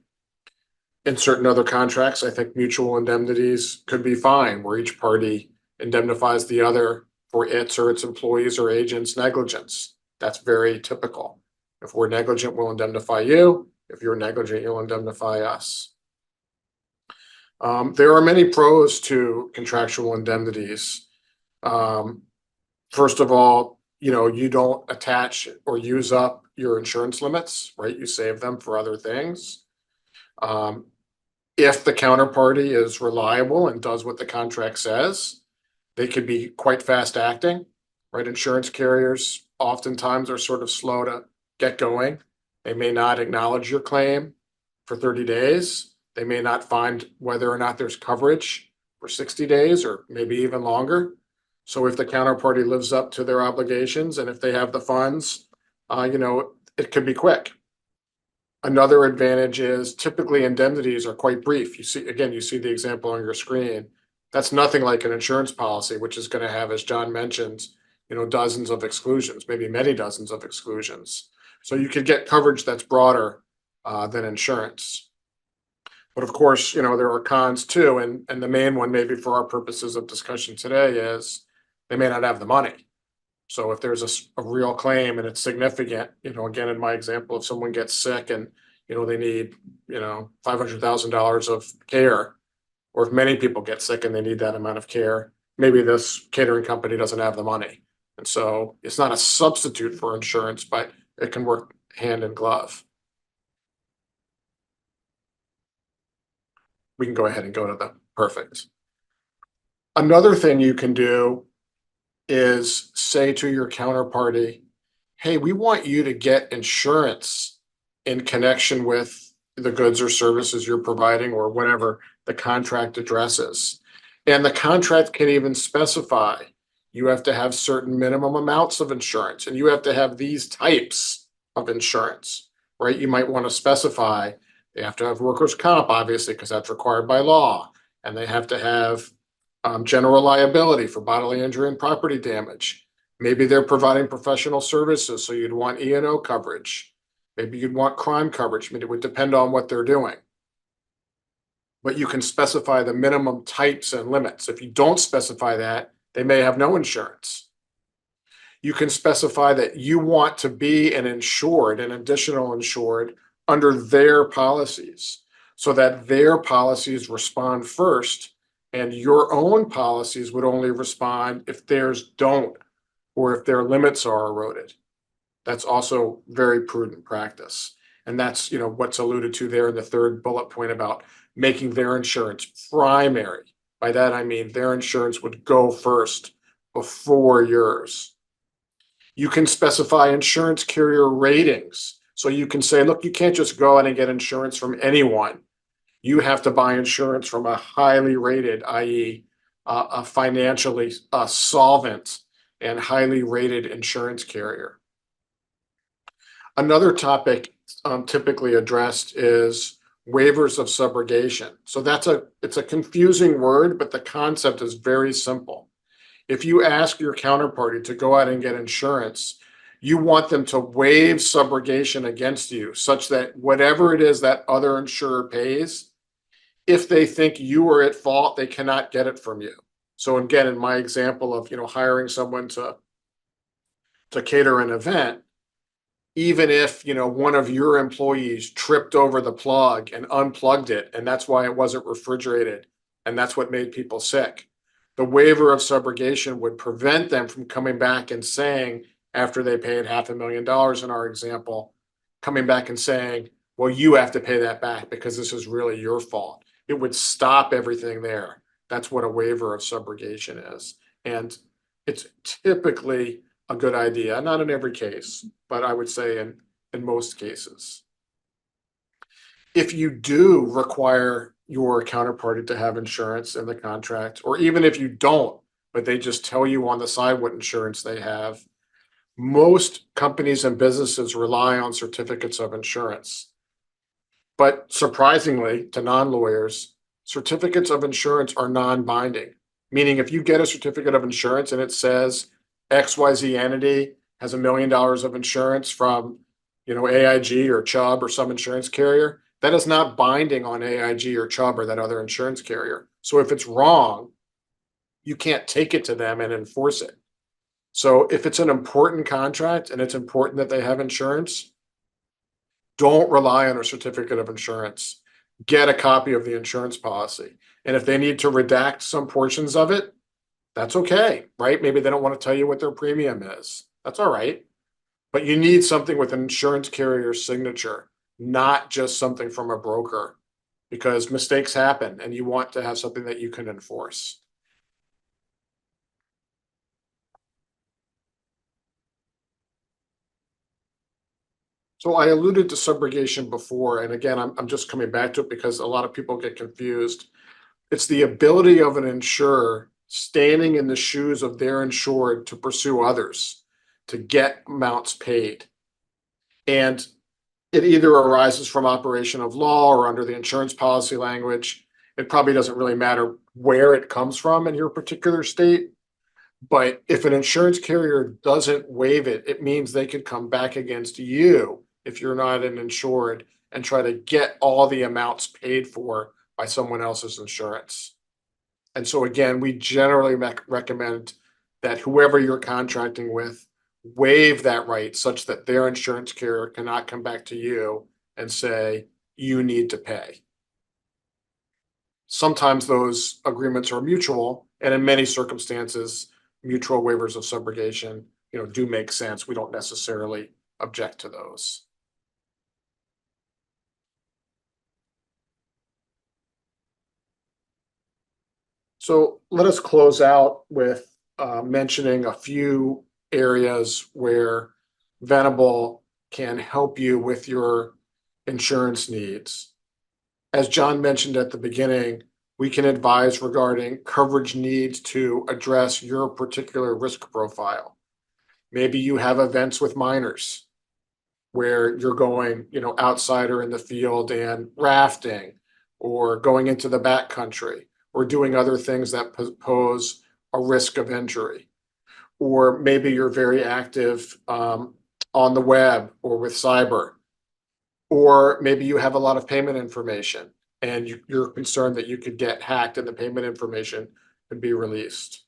B: In certain other contracts, I think mutual indemnities could be fine, where each party indemnifies the other for its or its employees or agents' negligence. That's very typical. If we're negligent, we'll indemnify you. If you're negligent, you'll indemnify us. There are many pros to contractual indemnities. First of all, you don't attach or use up your insurance limits, right? You save them for other things. If the counterparty is reliable and does what the contract says, they could be quite fast acting, right? Insurance carriers oftentimes are sort of slow to get going. They may not acknowledge your claim for 30 days. They may not find whether or not there's coverage for 60 days or maybe even longer. So if the counterparty lives up to their obligations and if they have the funds, it could be quick. Another advantage is typically indemnities are quite brief. You see the example on your screen. That's nothing like an insurance policy, which is going to have, as John mentioned, dozens of exclusions, maybe many dozens of exclusions. So you could get coverage that's broader than insurance. But of course, there are cons too. And the main one, maybe for our purposes of discussion today, is they may not have the money. So if there's a real claim and it's significant, again, in my example, if someone gets sick and, they need, $500,000 of care, or if many people get sick and they need that amount of care, maybe this catering company doesn't have the money. And so it's not a substitute for insurance, but it can work hand in glove. We can go ahead and go to the perfect. Another thing you can do is say to your counterparty, hey, we want you to get insurance in connection with the goods or services you're providing or whatever the contract addresses. And the contract can even specify you have to have certain minimum amounts of insurance and you have to have these types of insurance, right? You might want to specify they have to have workers' comp, obviously, because that's required by law. And they have to have general liability for bodily injury and property damage. Maybe they're providing professional services, so you'd want E&O coverage. Maybe you'd want crime coverage. I mean, it would depend on what they're doing. But you can specify the minimum types and limits. If you don't specify that, they may have no insurance. You can specify that you want to be an additional insured under their policies, so that their policies respond first and your own policies would only respond if theirs don't, or if their limits are eroded. That's also very prudent practice. And that's, what's alluded to there in the third bullet point about making their insurance primary. By that, I mean their insurance would go first before yours. You can specify insurance carrier ratings. So you can say, look, you can't just go out and get insurance from anyone. You have to buy insurance from a highly rated, i.e., a financially solvent and highly rated insurance carrier. Another topic typically addressed is waivers of subrogation. So it's a confusing word, but the concept is very simple. If you ask your counterparty to go out and get insurance, you want them to waive subrogation against you, such that whatever it is that other insurer pays, if they think you are at fault, they cannot get it from you. So again, in my example of hiring someone to cater an event, even if one of your employees tripped over the plug and unplugged it, and that's why it wasn't refrigerated, and that's what made people sick, the waiver of subrogation would prevent them from coming back and saying after they paid $500,000 in our example, coming back and saying, well, you have to pay that back because this is really your fault. It would stop everything there. That's what a waiver of subrogation is. And it's typically a good idea, not in every case, but I would say in most cases. If you do require your counterparty to have insurance in the contract, or even if you don't, but they just tell you on the side what insurance they have, most companies and businesses rely on certificates of insurance. But surprisingly to non-lawyers, certificates of insurance are non-binding, meaning if you get a certificate of insurance and it says XYZ entity has $1 million of insurance from, AIG or Chubb or some insurance carrier, that is not binding on AIG or Chubb or that other insurance carrier. So if it's wrong, you can't take it to them and enforce it. So if it's an important contract and it's important that they have insurance, don't rely on a certificate of insurance. Get a copy of the insurance policy. And if they need to redact some portions of it, that's okay, right? Maybe they don't want to tell you what their premium is. That's all right. But you need something with an insurance carrier's signature, not just something from a broker, because mistakes happen and you want to have something that you can enforce. So I alluded to subrogation before, and again, I'm just coming back to it because a lot of people get confused. It's the ability of an insurer standing in the shoes of their insured to pursue others, to get amounts paid. And it either arises from operation of law or under the insurance policy language. It probably doesn't really matter where it comes from in your particular state. But if an insurance carrier doesn't waive it, it means they could come back against you if you're not an insured and try to get all the amounts paid for by someone else's insurance. And so again, we generally recommend that whoever you're contracting with waive that right such that their insurance carrier cannot come back to you and say, you need to pay. Sometimes those agreements are mutual, and in many circumstances, mutual waivers of subrogation, do make sense. We don't necessarily object to those. So let us close out with mentioning a few areas where Venable can help you with your insurance needs. As John mentioned at the beginning, we can advise regarding coverage needs to address your particular risk profile. Maybe you have events with minors where you're going, outside or in the field and rafting or going into the backcountry or doing other things that pose a risk of injury. Or maybe you're very active on the web or with cyber. Or maybe you have a lot of payment information and you're concerned that you could get hacked and the payment information could be released.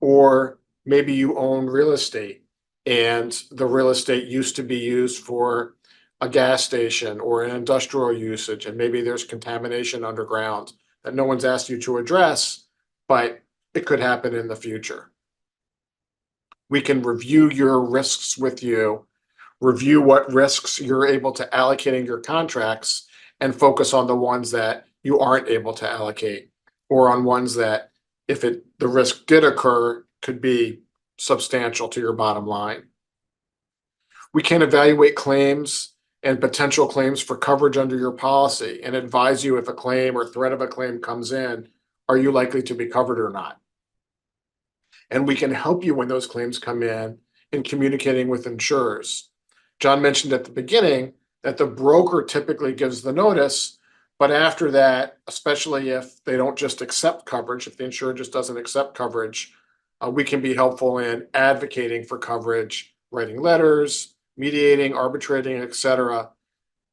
B: Or maybe you own real estate and the real estate used to be used for a gas station or an industrial usage, and maybe there's contamination underground that no one's asked you to address, but it could happen in the future. We can review your risks with you, review what risks you're able to allocate in your contracts, and focus on the ones that you aren't able to allocate, or on ones that, if the risk did occur, could be substantial to your bottom line. We can evaluate claims and potential claims for coverage under your policy and advise you if a claim or threat of a claim comes in, are you likely to be covered or not? And we can help you when those claims come in communicating with insurers. John mentioned at the beginning that the broker typically gives the notice, but after that, especially if they don't just accept coverage, if the insurer just doesn't accept coverage, we can be helpful in advocating for coverage, writing letters, mediating, arbitrating, etc.,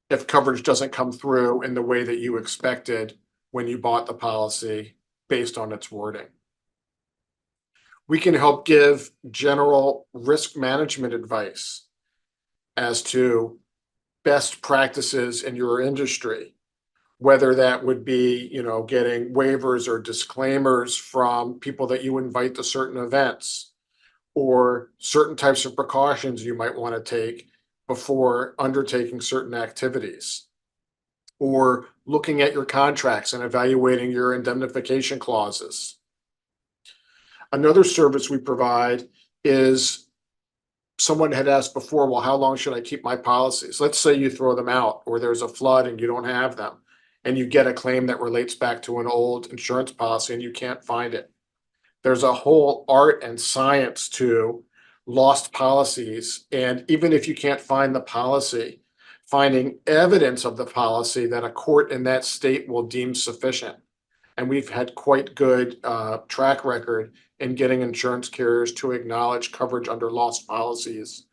B: if coverage doesn't come through in the way that you expected when you bought the policy based on its wording. We can help give general risk management advice as to best practices in your industry, whether that would be, getting waivers or disclaimers from people that you invite to certain events, or certain types of precautions you might want to take before undertaking certain activities, or looking at your contracts and evaluating your indemnification clauses. Another service we provide is, someone had asked before, well, how long should I keep my policies? Let's say you throw them out or there's a flood and you don't have them and you get a claim that relates back to an old insurance policy and you can't find it. There's a whole art and science to lost policies. And even if you can't find the policy, finding evidence of the policy that a court in that state will deem sufficient. And we've had quite good track record in getting insurance carriers to acknowledge coverage under lost policies,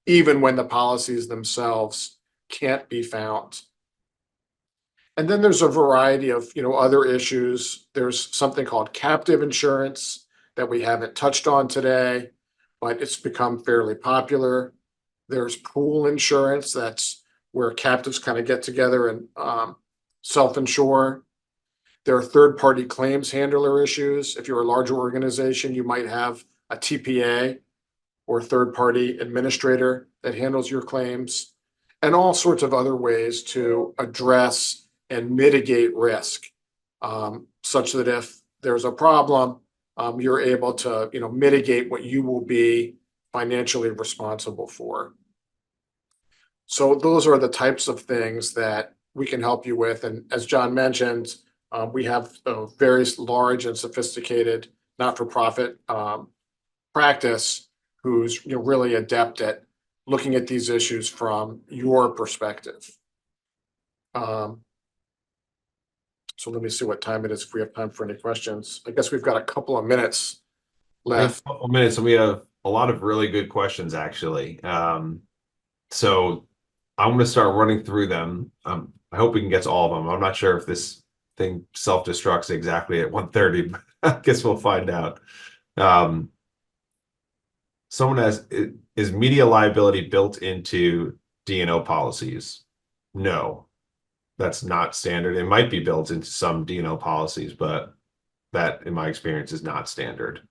B: even when the policies themselves can't be found. And then there's a variety of, other issues. There's something called captive insurance that we haven't touched on today, but it's become fairly popular. There's pool insurance. That's where captives kind of get together and self-insure. There are third-party claims handler issues. If you're a larger organization, you might have a TPA or third-party administrator that handles your claims, and all sorts of other ways to address and mitigate risk, such that if there's a problem, you're able to, mitigate what you will be financially responsible for. So those are the types of things that we can help you with. And as John mentioned, we have a very large and sophisticated not-for-profit practice who's really adept at looking at these issues from your perspective. So let me see what time it is, if we have time for any questions. I guess we've got a couple of minutes left.
A: A couple minutes, and we have a lot of really good questions, actually. So I'm going to start running through them. I hope we can get to all of them. I'm not sure if this thing self-destructs exactly at 1:30, but I guess we'll find out. Someone asks, is media liability built into D&O policies? No, that's not standard. It might be built into some D&O policies, but that, in my experience, is not standard.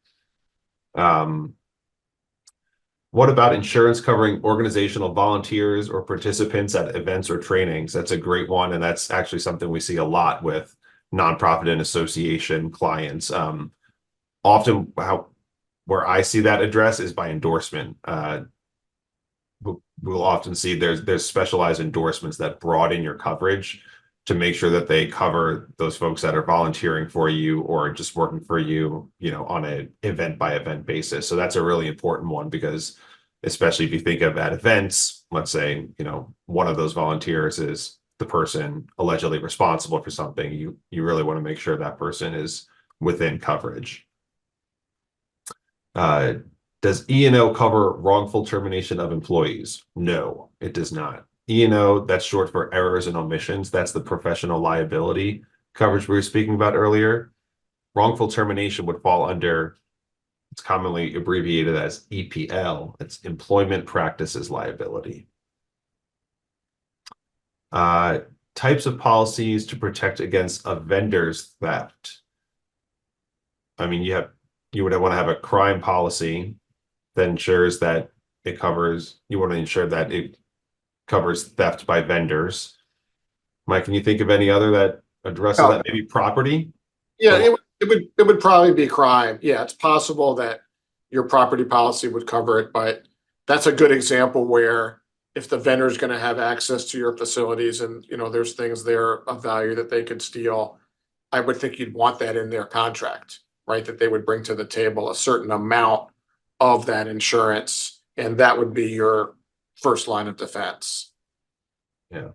A: What about insurance covering organizational volunteers or participants at events or trainings? That's a great one, and that's actually something we see a lot with nonprofit and association clients. Often, where I see that address is by endorsement. We'll often see there's specialized endorsements that broaden your coverage to make sure that they cover those folks that are volunteering for you or just working for you, on an event by event basis. So that's a really important one, because especially if you think of at events, let's say, one of those volunteers is the person allegedly responsible for something, you really want to make sure that person is within coverage. Does E&O cover wrongful termination of employees? No, it does not. E&O, that's short for errors and omissions. That's the professional liability coverage we were speaking about earlier. Wrongful termination would fall under, it's commonly abbreviated as EPL. It's employment practices liability. Types of policies to protect against a vendor's theft. I mean, you would want to have a crime policy that ensures that it covers, you want to ensure that it covers theft by vendors. Mike, can you think of any other that addresses that? Maybe property?
B: Yeah, it would probably be crime. Yeah, it's possible that your property policy would cover it, but that's a good example where if the vendor is going to have access to your facilities and there's things there of value that they could steal, I would think you'd want that in their contract, right? That they would bring to the table a certain amount of that insurance, and that would be your first line of defense.
A: Yeah.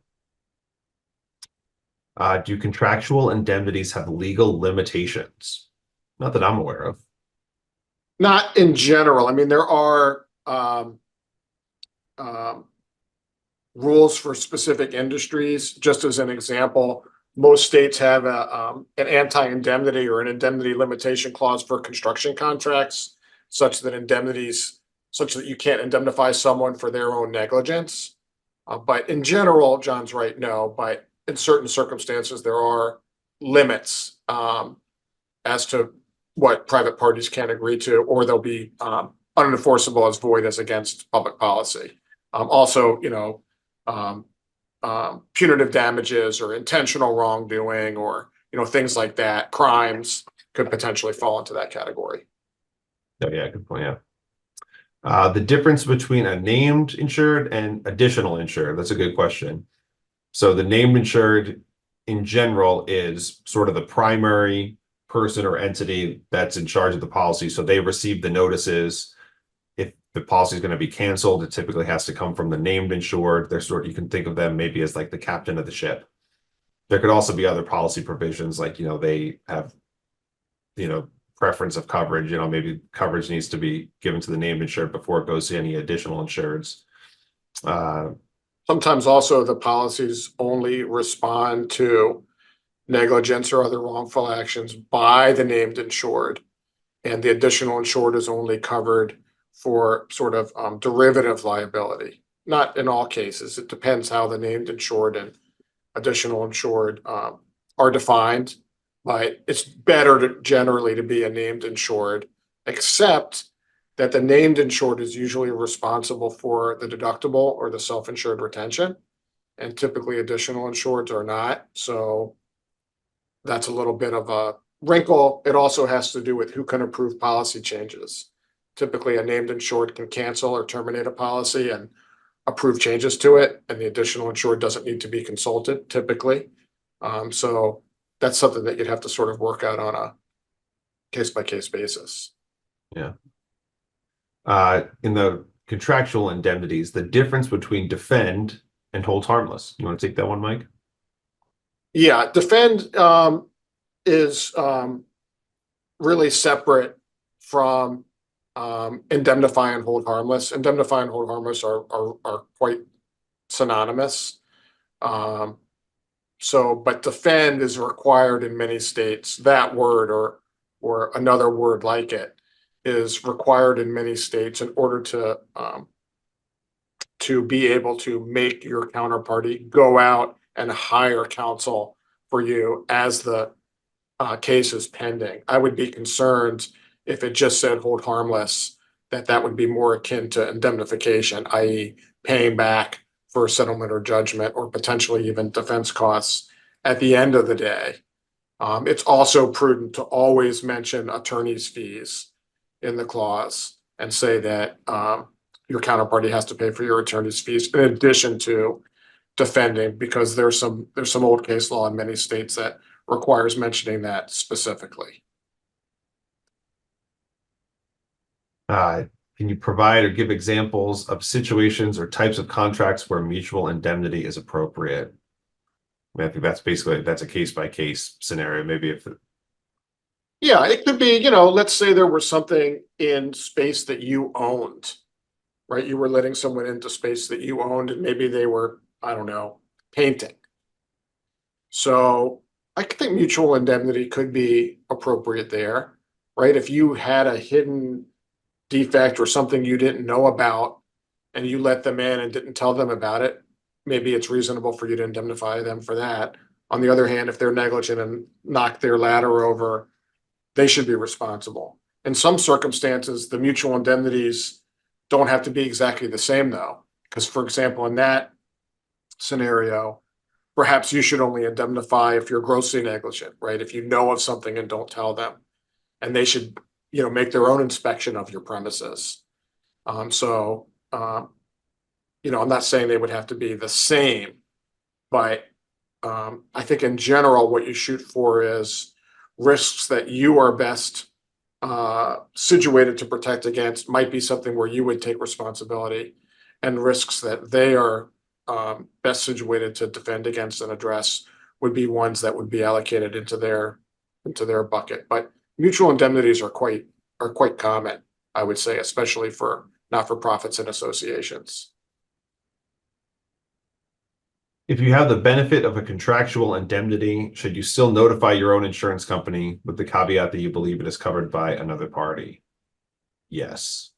A: Do contractual indemnities have legal limitations? Not that I'm aware of.
B: Not in general. I mean, there are rules for specific industries. Just as an example, most states have an anti-indemnity or an indemnity limitation clause for construction contracts, such that you can't indemnify someone for their own negligence. But in general, John's right, no. But in certain circumstances, there are limits as to what private parties can agree to, or there'll be unenforceable as void as against public policy. Also, punitive damages or intentional wrongdoing or, things like that, crimes could potentially fall into that category.
A: Oh, yeah, good point. Yeah. The difference between a named insured and additional insured. That's a good question. So the named insured in general is sort of the primary person or entity that's in charge of the policy. So they receive the notices. If the policy is going to be canceled, it typically has to come from the named insured. You can think of them maybe as like the captain of the ship. There could also be other policy provisions like, they have, preference of coverage, maybe coverage needs to be given to the named insured before it goes to any additional insureds.
B: Sometimes also the policies only respond to negligence or other wrongful actions by the named insured. And the additional insured is only covered for sort of derivative liability. Not in all cases. It depends how the named insured and additional insured are defined. But it's better generally to be a named insured, except that the named insured is usually responsible for the deductible or the self-insured retention. And typically additional insureds are not. So that's a little bit of a wrinkle. It also has to do with who can approve policy changes. Typically, a named insured can cancel or terminate a policy and approve changes to it, and the additional insured doesn't need to be consulted typically. So that's something that you'd have to sort of work out on a case-by-case basis.
A: Yeah. In the contractual indemnities, the difference between defend and hold harmless. You want to take that one, Mike?
B: Yeah, defend is really separate from indemnify and hold harmless. Indemnify and hold harmless are quite synonymous. But defend is required in many states. That word or another word like it is required in many states in order to be able to make your counterparty go out and hire counsel for you as the case is pending. I would be concerned if it just said hold harmless, that would be more akin to indemnification, i.e. paying back for a settlement or judgment or potentially even defense costs at the end of the day. It's also prudent to always mention attorney's fees in the clause and say that your counterparty has to pay for your attorney's fees in addition to defending, because there's some old case law in many states that requires mentioning that specifically.
A: Can you provide or give examples of situations or types of contracts where mutual indemnity is appropriate? I think that's a case-by-case scenario. Maybe if
B: Yeah, it could be, let's say there was something in space that you owned, right? You were letting someone into space that you owned, and maybe they were, I don't know, painting. So I think mutual indemnity could be appropriate there, right? If you had a hidden defect or something you didn't know about and you let them in and didn't tell them about it, maybe it's reasonable for you to indemnify them for that. On the other hand, if they're negligent and knock their ladder over, they should be responsible. In some circumstances, the mutual indemnities don't have to be exactly the same though. Because for example, in that scenario, perhaps you should only indemnify if you're grossly negligent, right? If you know of something and don't tell them, and they should, make their own inspection of your premises. I'm not saying they would have to be the same, but I think in general, what you shoot for is risks that you are best situated to protect against might be something where you would take responsibility, and risks that they are best situated to defend against and address would be ones that would be allocated into their bucket. But mutual indemnities are quite common, I would say, especially for not-for-profits and associations.
A: If you have the benefit of a contractual indemnity, should you still notify your own insurance company with the caveat that you believe it is covered by another party? Yes.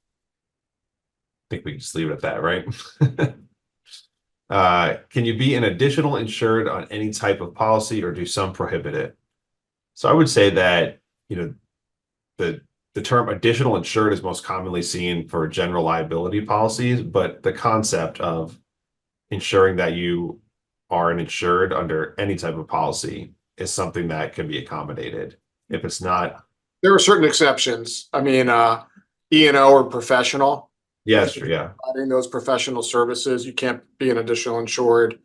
A: I think we can just leave it at that, right? Can you be an additional insured on any type of policy, or do some prohibit it? So I would say that, the the term additional insured is most commonly seen for general liability policies, but the concept of ensuring that you are an insured under any type of policy is something that can be accommodated. If it's not,
B: There are certain exceptions. I mean, E&O or professional.
A: yes, sure, yeah.
B: Providing those professional services, you can't be an additional insured.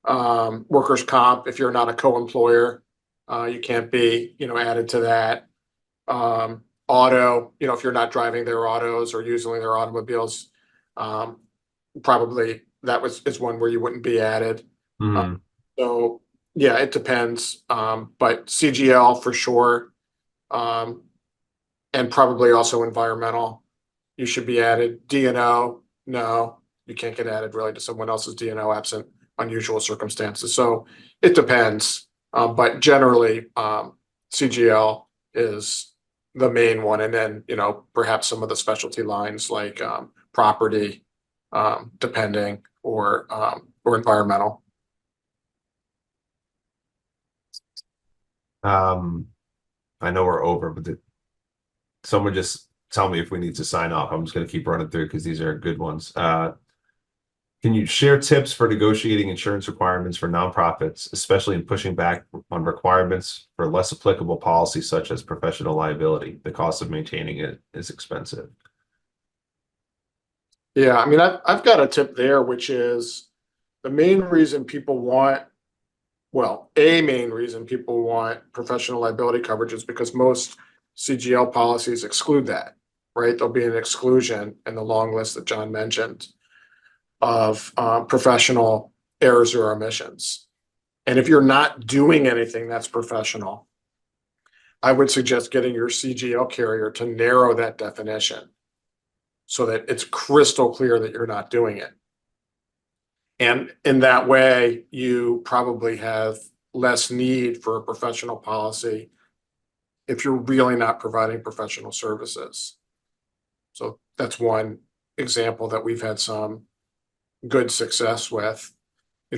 B: Workers' comp, if you're not a co-employer, you can't be, added to that. Auto, if you're not driving their autos or using their automobiles, probably is one where you wouldn't be added.
A: Mhm.
B: So yeah, it depends. But CGL for sure. And probably also environmental. You should be added. D&O, no, you can't get added really to someone else's D&O absent unusual circumstances. So it depends. But generally, CGL is the main one. And then, perhaps some of the specialty lines like property, depending, or environmental.
A: I know we're over, but someone just tell me if we need to sign off. I'm just going to keep running through because these are good ones. Can you share tips for negotiating insurance requirements for nonprofits, especially in pushing back on requirements for less applicable policies such as professional liability? The cost of maintaining it is expensive.
B: Yeah, I mean, I've got a tip there, which is the main reason people want, well, a main reason people want professional liability coverage is because most CGL policies exclude that, right? There'll be an exclusion in the long list that John mentioned of professional errors or omissions. And if you're not doing anything that's professional, I would suggest getting your CGL carrier to narrow that definition so that it's crystal clear that you're not doing it. And in that way, you probably have less need for a professional policy if you're really not providing professional services. So that's one example that we've had some good success with.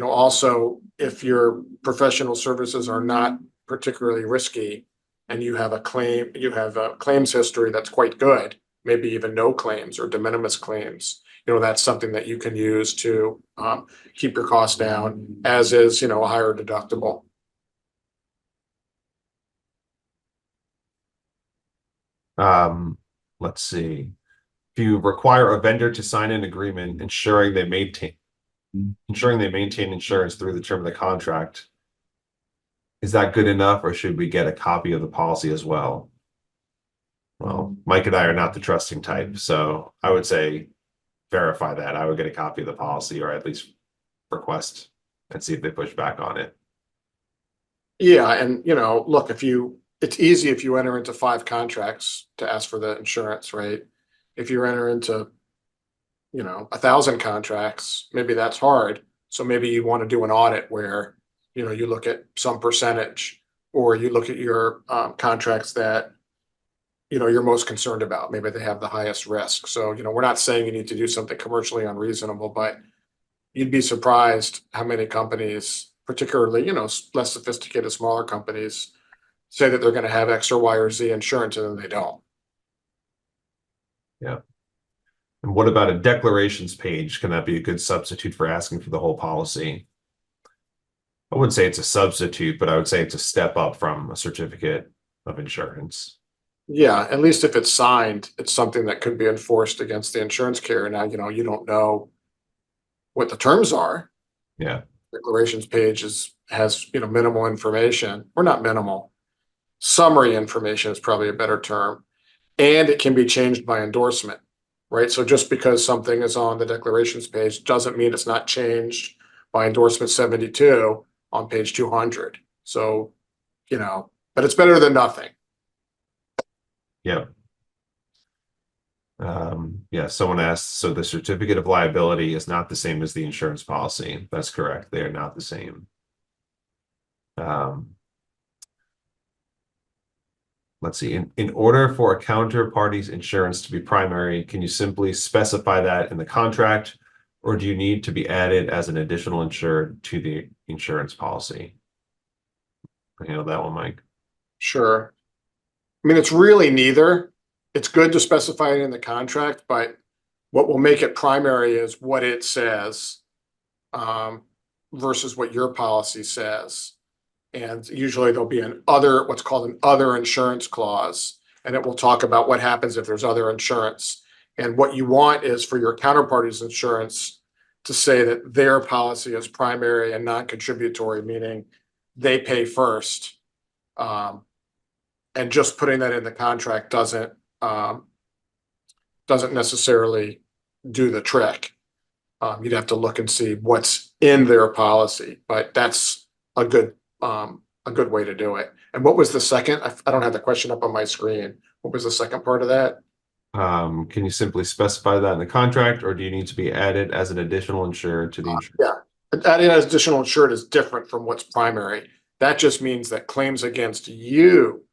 B: Also, if your professional services are not particularly risky and you have a claims history that's quite good, maybe even no claims or de minimis claims, that's something that you can use to keep your costs down, as is, a higher deductible.
A: Let's see. If you require a vendor to sign an agreement ensuring they maintain insurance through the term of the contract, is that good enough, or should we get a copy of the policy as well? Well, Mike and I are not the trusting type, so I would say verify that. I would get a copy of the policy, or at least request and see if they push back on it.
B: Yeah, and look, it's easy if you enter into 5 contracts to ask for the insurance, right? If you enter into 1,000 contracts, maybe that's hard. So maybe you want to do an audit where you look at some percentage, or you look at your contracts that you're most concerned about. Maybe they have the highest risk. So we're not saying you need to do something commercially unreasonable, but you'd be surprised how many companies, particularly less sophisticated, smaller companies, say that they're going to have X or Y or Z insurance, and then they don't.
A: Yeah. And what about a declarations page? Can that be a good substitute for asking for the whole policy? I wouldn't say it's a substitute, but I would say it's a step up from a certificate of insurance.
B: Yeah, at least if it's signed, it's something that could be enforced against the insurance carrier. Now, you don't know what the terms are.
A: Yeah.
B: Declarations page has minimal information, or not minimal. Summary information is probably a better term. And it can be changed by endorsement, right? So just because something is on the declarations page doesn't mean it's not changed by endorsement 72 on page 200. So, but it's better than nothing.
A: Yeah. Yeah, someone asked, so the certificate of liability is not the same as the insurance policy. That's correct. They are not the same. Let's see. In order for a counterparty's insurance to be primary, can you simply specify that in the contract, or do you need to be added as an additional insured to the insurance policy? I handle that one, Mike.
B: Sure. I mean, it's really neither. it's good to specify it in the contract, but what will make it primary is what it says versus what your policy says. And usually there'll be what's called an other insurance clause, and it will talk about what happens if there's other insurance. And what you want is for your counterparty's insurance to say that their policy is primary and non-contributory, meaning they pay first. And just putting that in the contract doesn't necessarily do the trick. You'd have to look and see what's in their policy, but that's a good way to do it. And what was the second? I don't have the question up on my screen. What was the second part of that?
A: Can you simply specify that in the contract, or do you need to be added as an additional insurer to the insurance?
B: Yeah, adding as additional insured is different from what's primary. That just means that claims against you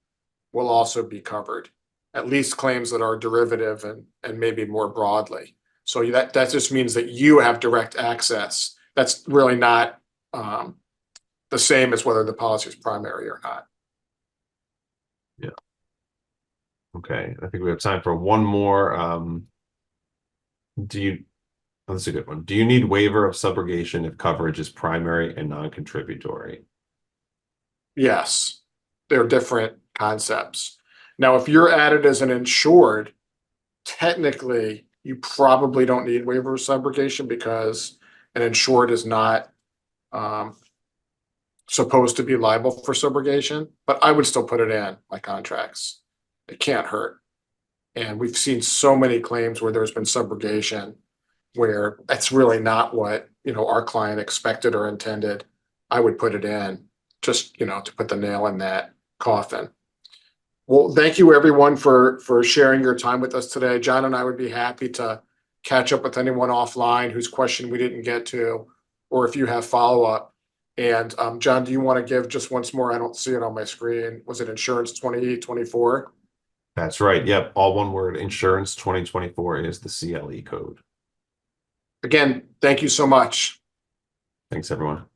B: will also be covered, at least claims that are derivative and maybe more broadly. So that just means that you have direct access. That's really not the same as whether the policy is primary or not.
A: Yeah. Okay, I think we have time for one more. That's a good one. Do you need waiver of subrogation if coverage is primary and non-contributory?
B: Yes, they're different concepts. Now, if you're added as an insured, technically, you probably don't need waiver of subrogation because an insured is not supposed to be liable for subrogation, but I would still put it in my contracts. It can't hurt. And we've seen so many claims where there's been subrogation where that's really not what, our client expected or intended. I would put it in just, to put the nail in that coffin. Well, thank you everyone for sharing your time with us today. John and I would be happy to catch up with anyone offline whose question we didn't get to, or if you have follow-up. And John, do you want to give just once more? I don't see it on my screen. Was it insurance 2024?
A: That's right. Yep. All one word. Insurance 2024 is the CLE code.
B: Again, thank you so much.
A: Thanks, everyone.